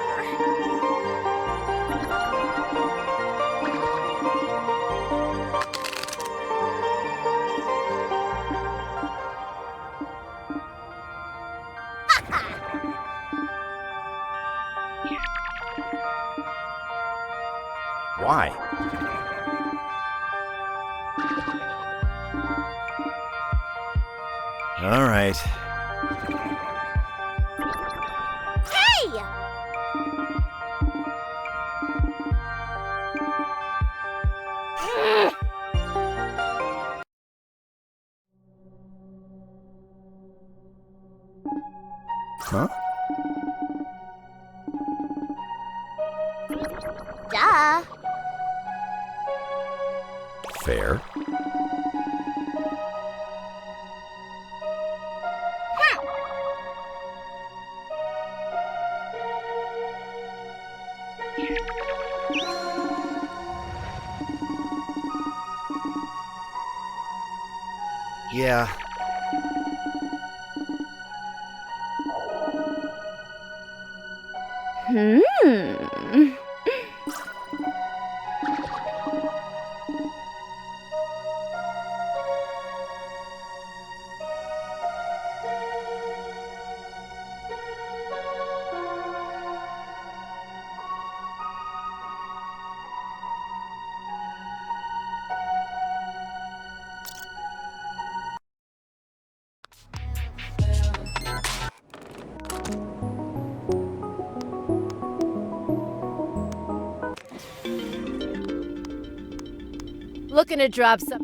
A: Why? All right.
D: Hey!
A: Huh?
D: Duh.
A: Fair. Yeah.
B: Looking to drop some.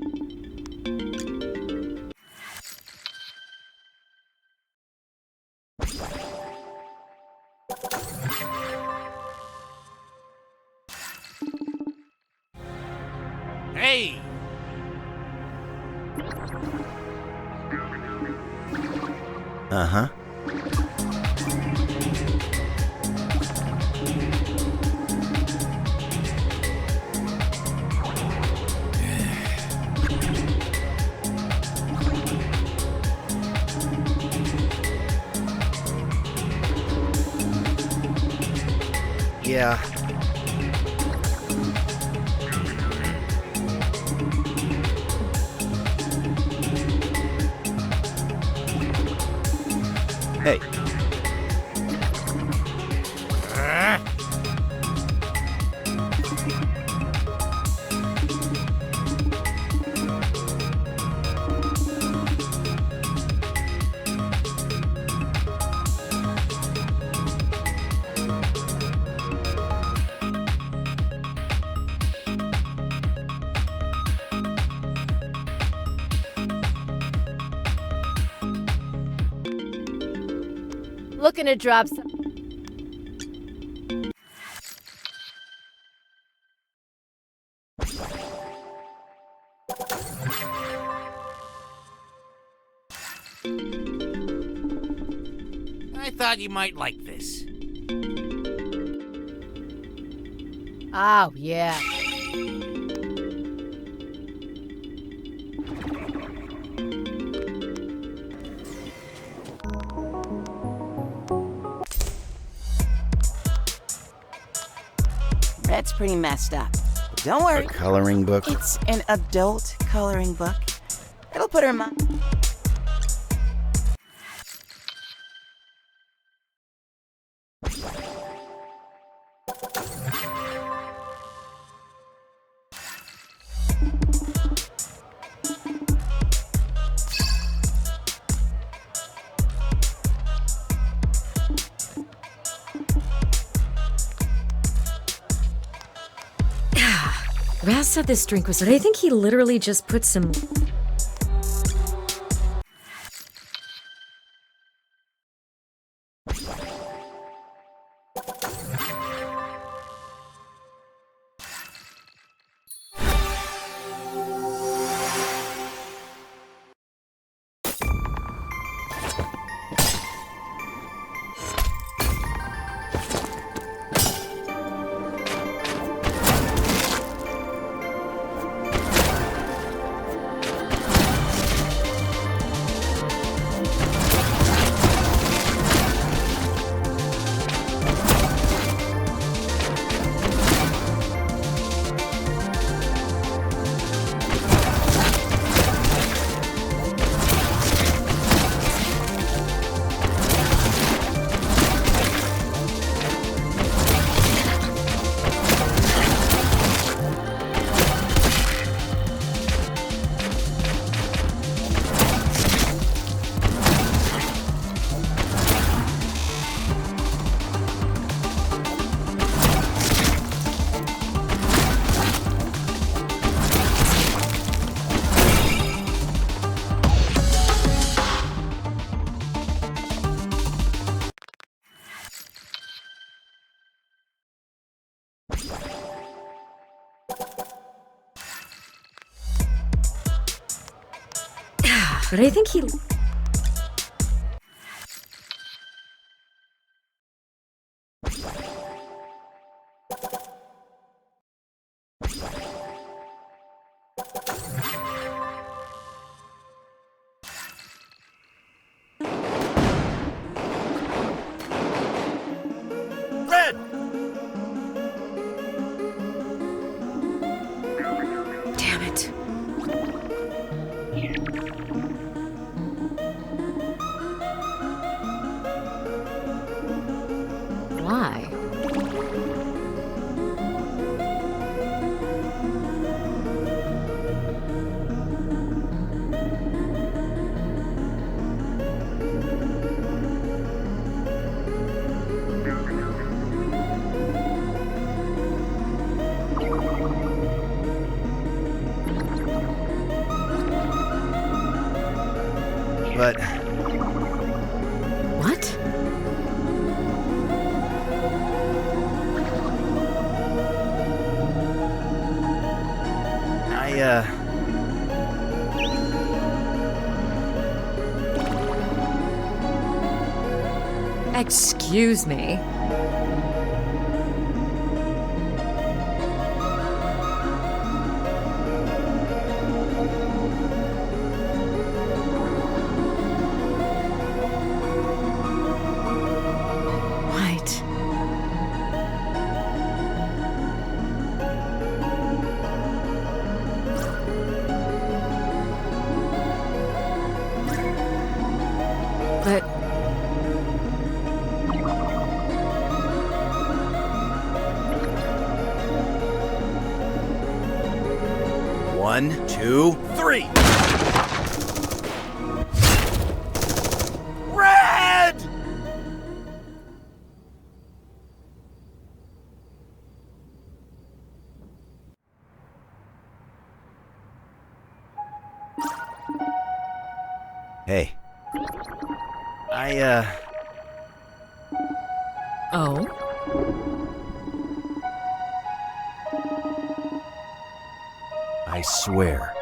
F: Hey!
A: Uh-huh. Yeah. Hey.
B: Looking to drop some.
F: I thought you might like this.
B: Oh, yeah.
E: Red's pretty messed up. But don't worry.
A: A coloring book?
E: It's an adult coloring book. It'll put her in mind.
C: Raz said this drink was, but I think he literally just put some... But I think he...
A: Red!
C: Damn it. Why?
A: But
C: What? Excuse me. What? But...
A: One, two, three. Red! Hey.
C: Oh?
A: I swear.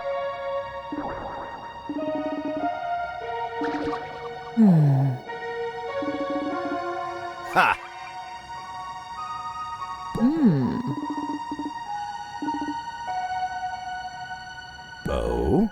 A: Ha! Oh?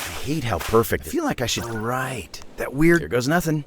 A: I hate how perfect. I feel like I should. Right. That weird. Here goes nothing.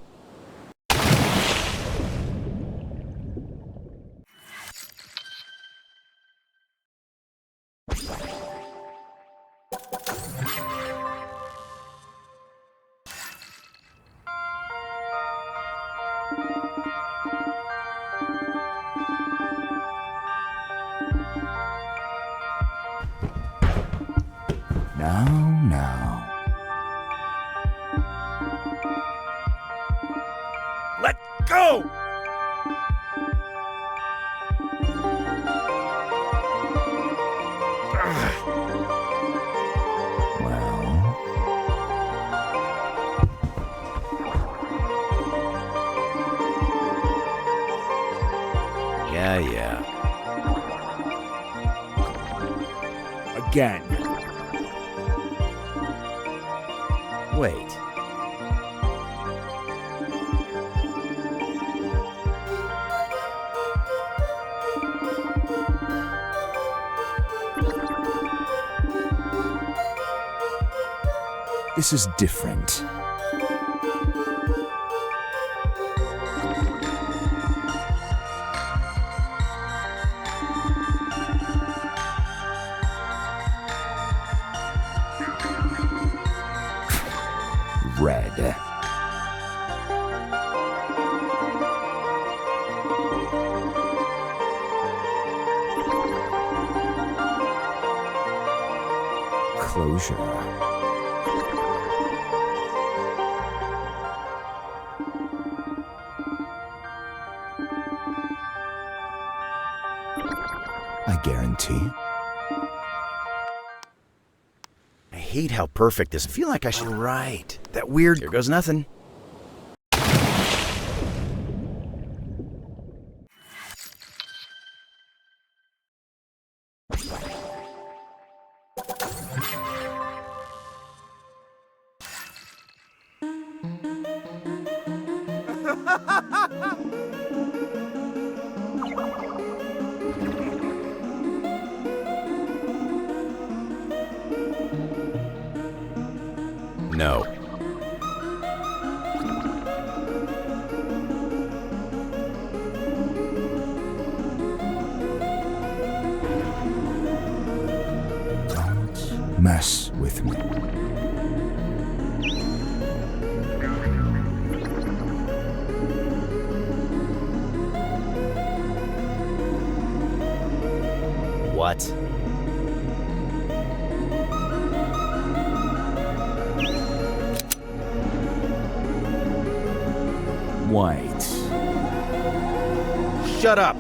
A: Go! Yeah.
H: Again.
A: Wait.
H: This is different. Red. Closure. I guarantee.
A: I hate how perfect this. I feel like I should. Right. That weird. Here goes nothing. No.
H: Don't mess with me.
A: What?
H: White.
A: Shut up!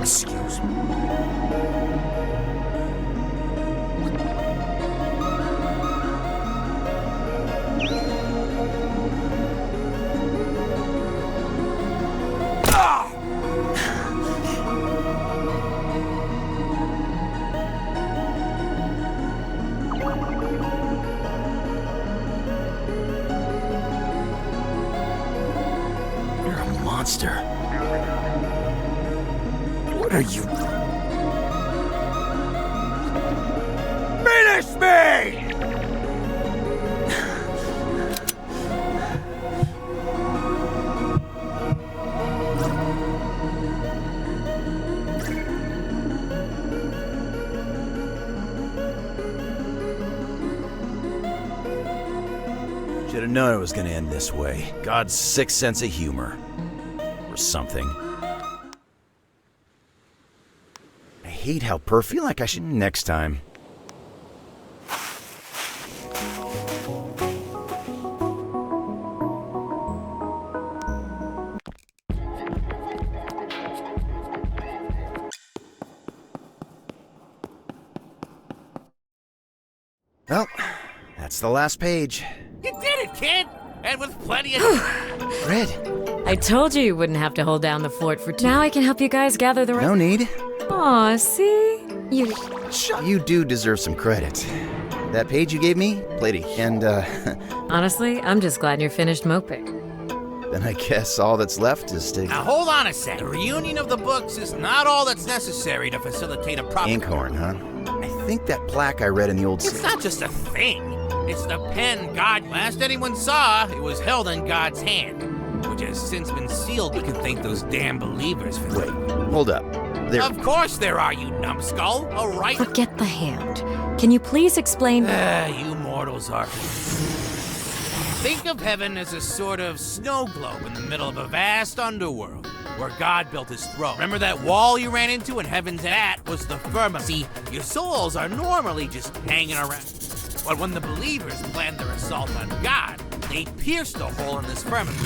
H: Excuse me.
A: Monster.
H: What are you?
A: Finish me! Should have known it was going to end this way. God's sixth sense of humor. Or something. I hate how perfect. I feel like I should next time. Well, that's the last page.
F: You did it, kid! And with plenty of...
A: Red.
C: I told you wouldn't have to hold down the fort for two. Now I can help you guys gather the
A: No need.
C: Aw, see? You...
A: You do deserve some credit. That page you gave me, played it, and,
C: Honestly, I'm just glad you're finished moping.
A: then I guess all that's left is to...
F: Now hold on a sec. The reunion of the books is not all that's necessary to facilitate a proper...
A: Inkhorn, huh? I think that plaque I read in the old...
F: It's not just a thing. It's the pen God... Last anyone saw, it was held in God's hand, which has since been sealed. We can thank those damn believers for that.
A: Wait, hold up. There...
F: Of course there are, you numbskull. A right...
C: Forget the hand. Can you please explain...
F: You mortals are... Think of heaven as a sort of snow globe in the middle of a vast underworld, where God built his throne. Remember that wall you ran into in heaven's end? That was the firmament. See, your souls are normally just hanging around. But when the believers planned their assault on God, they pierced a hole in this firmament.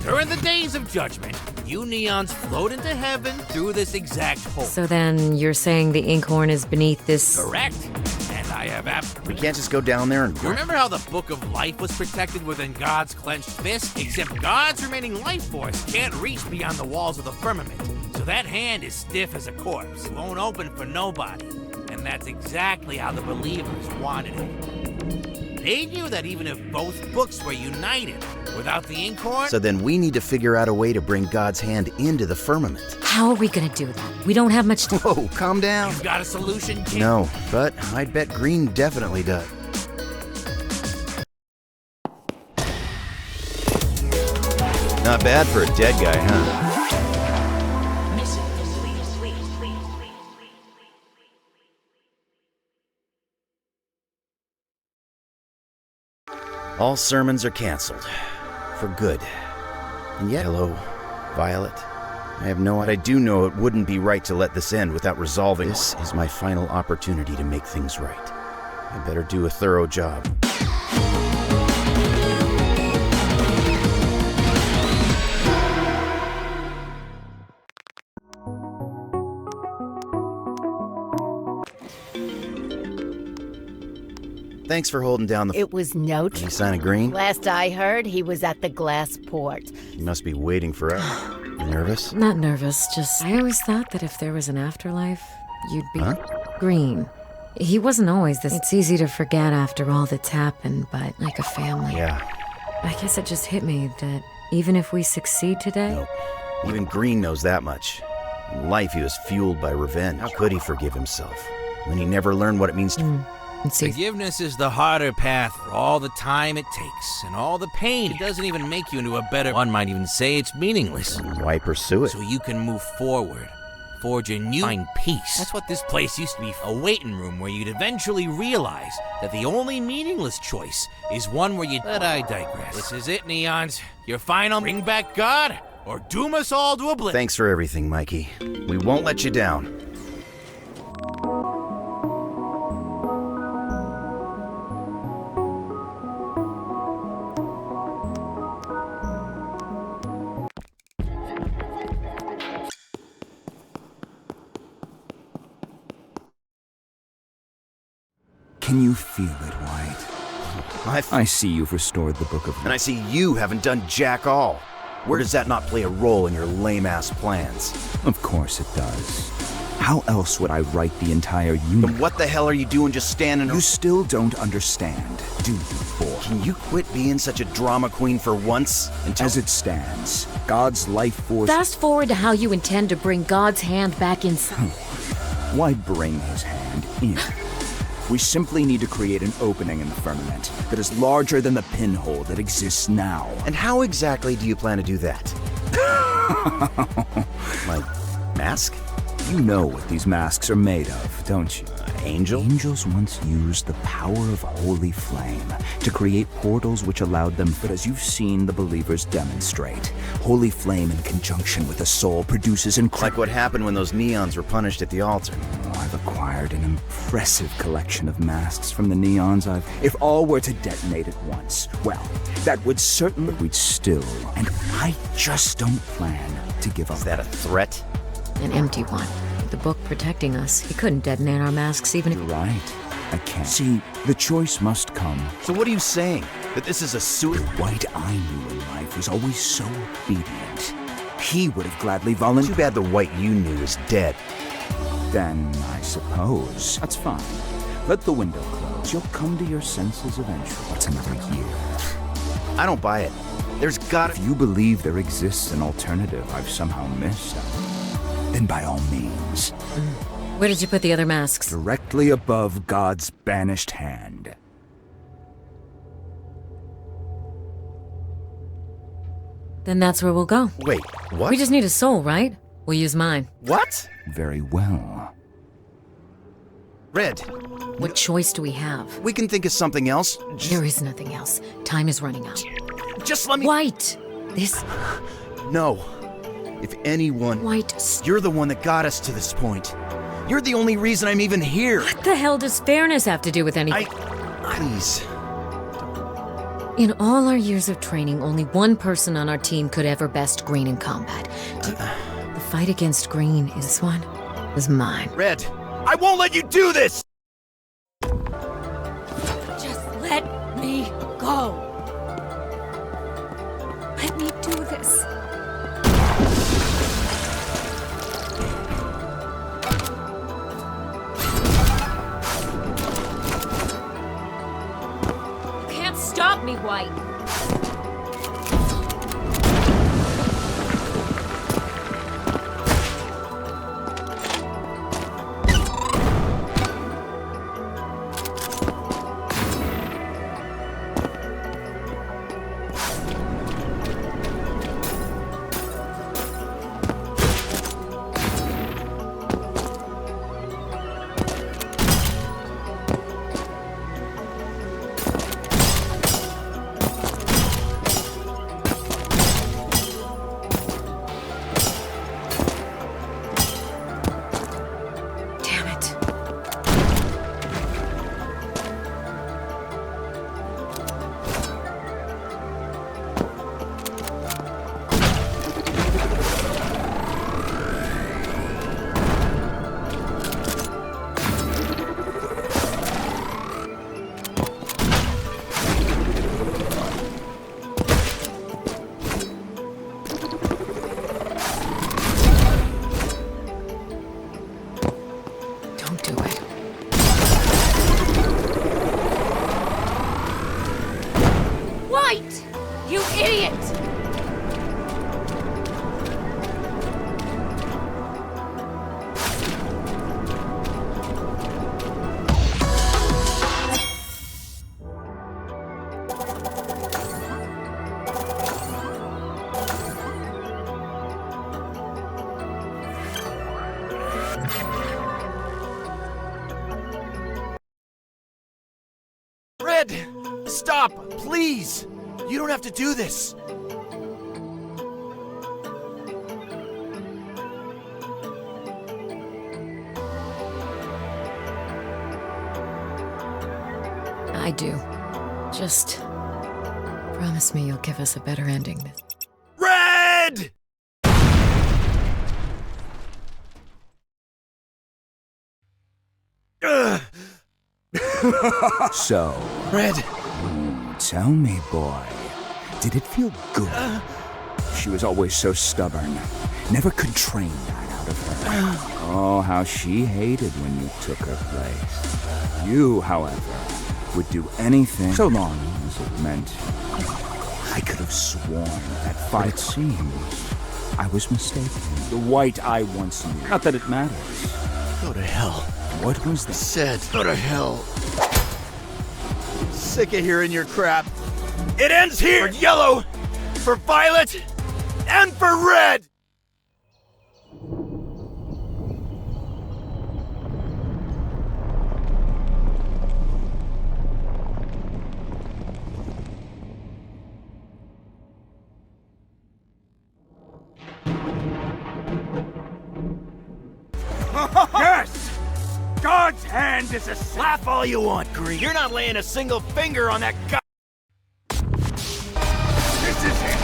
F: During the days of judgment, you neons float into heaven through this exact hole.
C: So then you're saying the inkhorn is beneath this...
F: Correct. And I have
A: We can't just go down there and...
F: Remember how the Book of Life was protected within God's clenched fist? Except God's remaining life force can't reach beyond the walls of the firmament. So that hand is stiff as a corpse. It won't open for nobody. And that's exactly how the believers wanted it. They knew that even if both books were united, without the inkhorn...
A: So then we need to figure out a way to bring God's hand into the firmament.
C: How are we gonna do that? We don't have much time.
A: Whoa, calm down.
F: You've got a solution, kid?
A: No, but I'd bet Green definitely does. Not bad for a dead guy, huh? All sermons are canceled. For good. And yet, hello, Violet. I have no idea. I do know it wouldn't be right to let this end without resolving. This is my final opportunity to make things right. I better do a thorough job. Thanks for holding down the...
B: It was no
A: Any sign of Green?
B: Last I heard, he was at the glass port.
A: You must be waiting for us. You nervous?
C: Not nervous, just... I always thought that if there was an afterlife, you'd be... Green. He wasn't always this... It's easy to forget after all that's happened, but like a family.
A: Yeah.
C: I guess it just hit me that even if we succeed today...
A: No. Even Green knows that much. In life, he was fueled by revenge. How could he forgive himself when he never learned what it means to...
F: Forgiveness is the harder path for all the time it takes and all the pain. It doesn't even make you into a better... One might even say it's meaningless.
A: Why pursue it?
F: So you can move forward, forge a new... Find peace. That's what this place used to be, a waiting room where you'd eventually realize that the only meaningless choice is one where you... But I digress. This is it, Neons. Your final bring back God or doom us all to oblivion.
A: Thanks for everything, Mikey. We won't let you down.
H: Can you feel it, White? I see you've restored the Book of Life.
A: And I see you haven't done jack all. Where does that not play a role in your lame-ass plans?
H: Of course it does. How else would I write the entire universe?
A: Then what the hell are you doing just standing...
H: You still don't understand, do you, boy?
A: Can you quit being such a drama queen for once?
H: As it stands, God's life force...
C: Fast forward to how you intend to bring God's hand back inside.
H: Why bring his hand in? We simply need to create an opening in the firmament that is larger than the pinhole that exists now.
A: And how exactly do you plan to do that? My mask?
H: You know what these masks are made of, don't you?
A: Angel?
H: Angels once used the power of holy flame to create portals which allowed them, but as you've seen the believers demonstrate, holy flame in conjunction with the soul produces
A: Like what happened when those neons were punished at the altar.
H: I've acquired an impressive collection of masks from the neons If all were to detonate at once, well, that would certainly... We'd still... And I just don't plan to give up.
A: Is that a threat?
C: An empty one. The book protecting us. He couldn't detonate our masks even if...
H: You're right. I can't. See, the choice must come.
A: So what are you saying? That this is a suit?
H: The White I knew in life was always so obedient. He would have gladly volunteered.
A: Too bad the White you knew is dead.
H: Then, I suppose, that's fine. Let the window close. You'll come to your senses eventually. What's another year?
A: I don't buy it. There's gotta...
H: If you believe there exists an alternative I've somehow missed, then by all means.
C: Where did you put the other masks?
H: Directly above God's banished hand.
C: Then that's where we'll go.
A: Wait, what?
C: We just need a soul, right? We'll use mine.
A: What?
H: Very well.
A: Red.
C: What choice do we have?
A: We can think of something else.
C: There is nothing else. Time is running out.
A: Just let me...
C: White! This...
A: No. If anyone...
C: White.
A: You're the one that got us to this point. You're the only reason I'm even here.
C: What the hell does fairness have to do with anything?
A: Please.
C: In all our years of training, only one person on our team could ever best green in combat. The fight against green is this one. Is mine.
A: Red, I won't let you do this!
C: Just let me go. Let me do this. You can't stop me, White. You idiot!
A: Red! Stop, please! You don't have to do this!
C: I do. Just promise me you'll give us a better ending this.
A: Red!
H: So,
A: Red!
H: Tell me, boy, did it feel good? She was always so stubborn. Never could train that out of her. Oh, how she hated when you took her place. You, however, would do anything so long as it meant... I could have sworn that fight. It seems I was mistaken. The White I once knew. Not that it matters.
A: Go to hell.
H: What was
A: I
H: that?
A: said, go to hell. Sick of hearing your crap. It ends here! For yellow, for violet, and for red!
F: Yes! God's hand is a
A: Laugh all you want, Green. You're not laying a single finger on that guy.
F: This is it!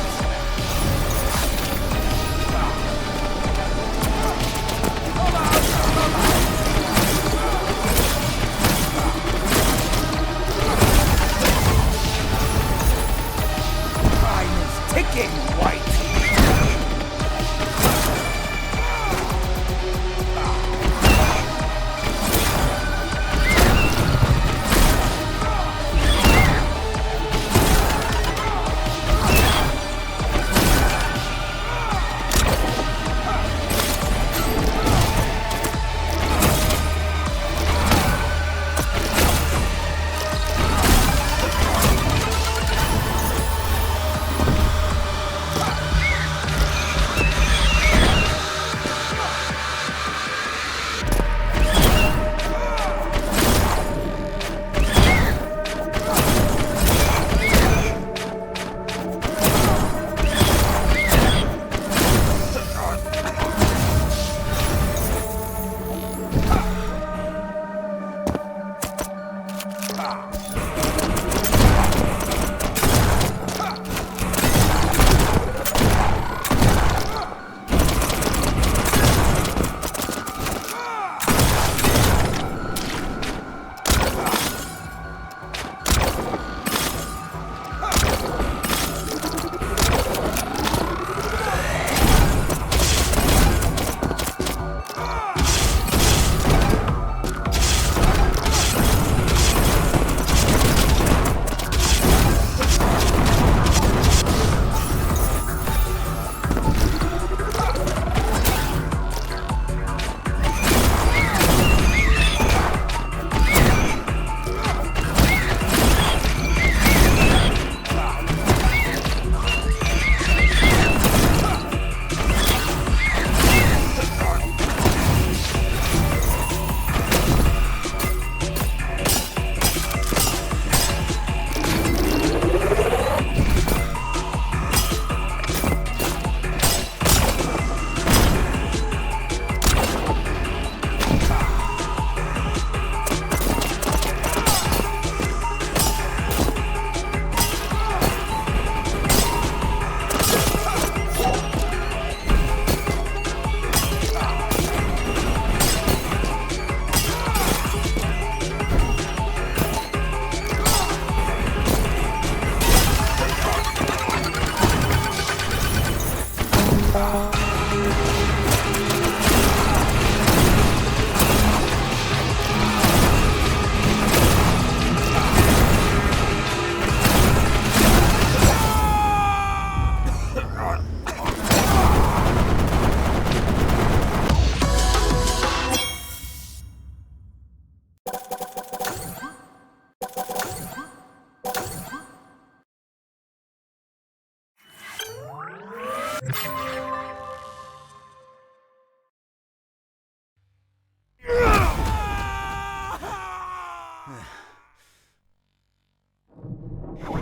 F: Time is ticking, White!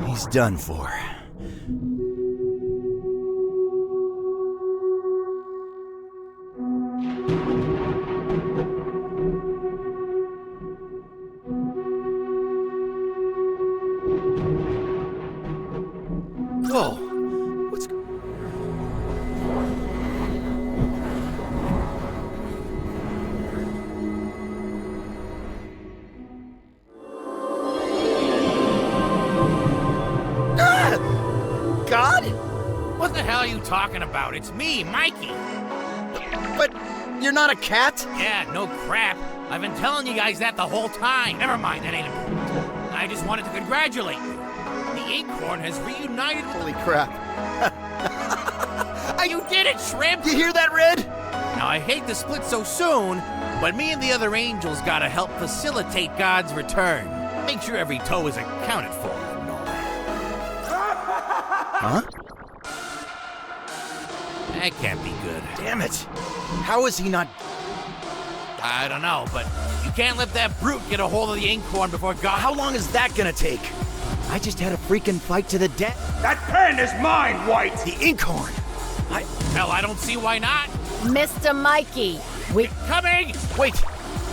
A: He's done for. Oh, what's... God?
F: What the hell are you talking about? It's me, Mikey.
A: But you're not a cat?
F: Yeah, no crap. I've been telling you guys that the whole time. Never mind, that ain't important. I just wanted to congratulate you. The Inkhorn has reunited.
A: Holy crap.
F: You did it, Shrimp!
A: You hear that, Red?
F: Now, I hate to split so soon, but me and the other angels gotta help facilitate God's return. Make sure every toe is accounted for and all that.
A: Huh?
F: That can't be good.
A: Damn it. How is he not...
F: I don't know, but you can't let that brute get a hold of the Inkhorn before God...
A: How long is that gonna take? I just had a freaking fight to the death.
G: That pen is mine, White!
A: The Inkhorn!
F: Hell, I don't see why not.
B: Mr. Mikey, we...
F: Coming!
A: Wait,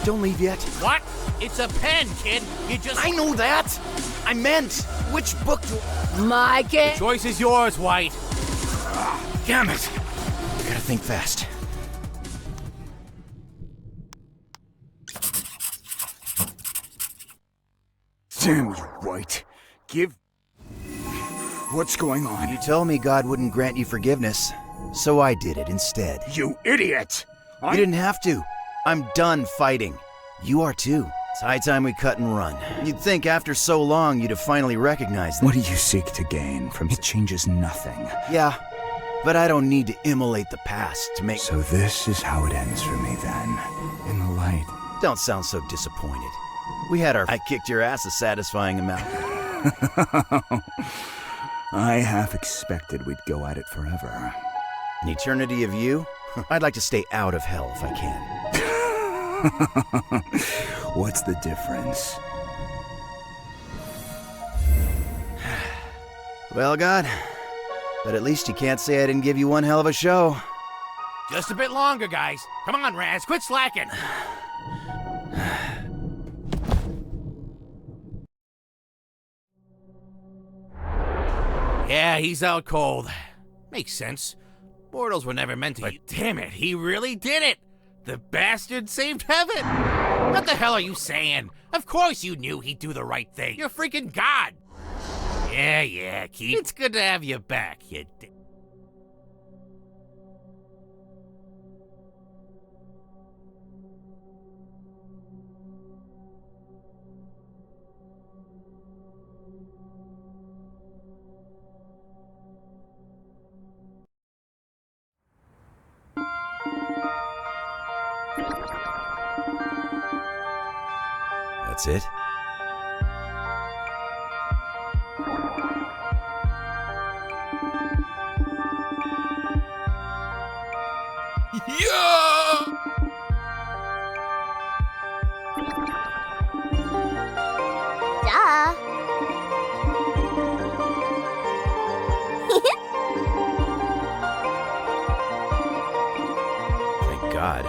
A: don't leave yet.
F: What? It's a pen, kid. You just...
A: I know that! I meant, which book do...
B: Mikey!
F: Choice is yours, White.
A: Damn it! I gotta think fast.
H: Damn you, White. What's going on?
A: You told me God wouldn't grant you forgiveness, so I did it instead.
G: You idiot!
A: You didn't have to. I'm done fighting. You are too. It's high time we cut and run. You'd think after so long you'd have finally recognized that.
H: What do you seek to gain from it? Changes nothing.
A: Yeah, but I don't need to immolate the past to make...
H: So this is how it ends for me then. In the light.
A: Don't sound so disappointed. We had our I kicked your ass a satisfying amount.
H: I half expected we'd go at it forever.
A: An eternity of you? I'd like to stay out of hell if I can.
H: What's the difference?
A: Well, God, but at least you can't say I didn't give you one hell of a show.
F: Just a bit longer, guys. Come on, Raz, quit slacking. Yeah, he's out cold. Makes sense. Mortals were never meant to... But damn it, he really did it! The bastard saved heaven! What the hell are you saying? Of course you knew he'd do the right thing. You're freaking God! Yeah, Keith. It's good to have you back, you dick.
A: That's it?
F: Yeah!
D: Duh.
A: Thank God.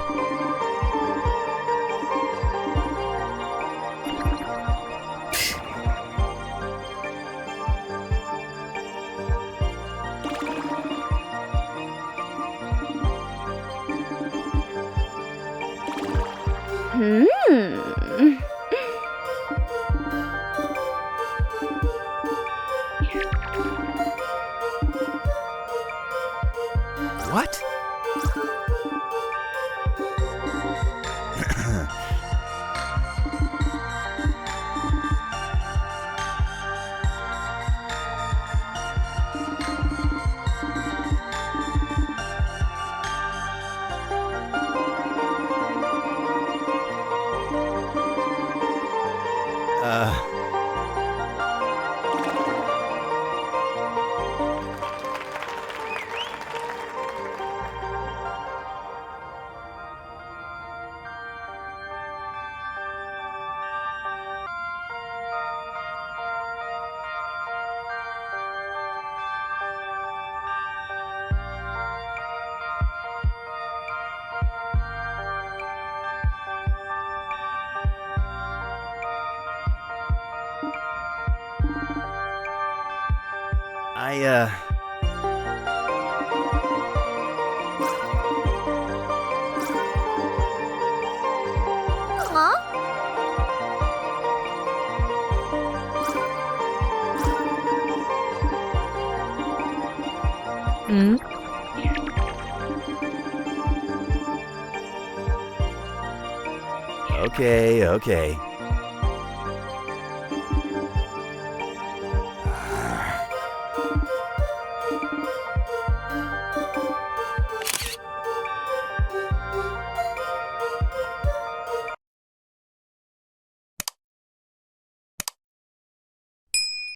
I: What?
D: Huh?
C: Hmm?
A: Okay.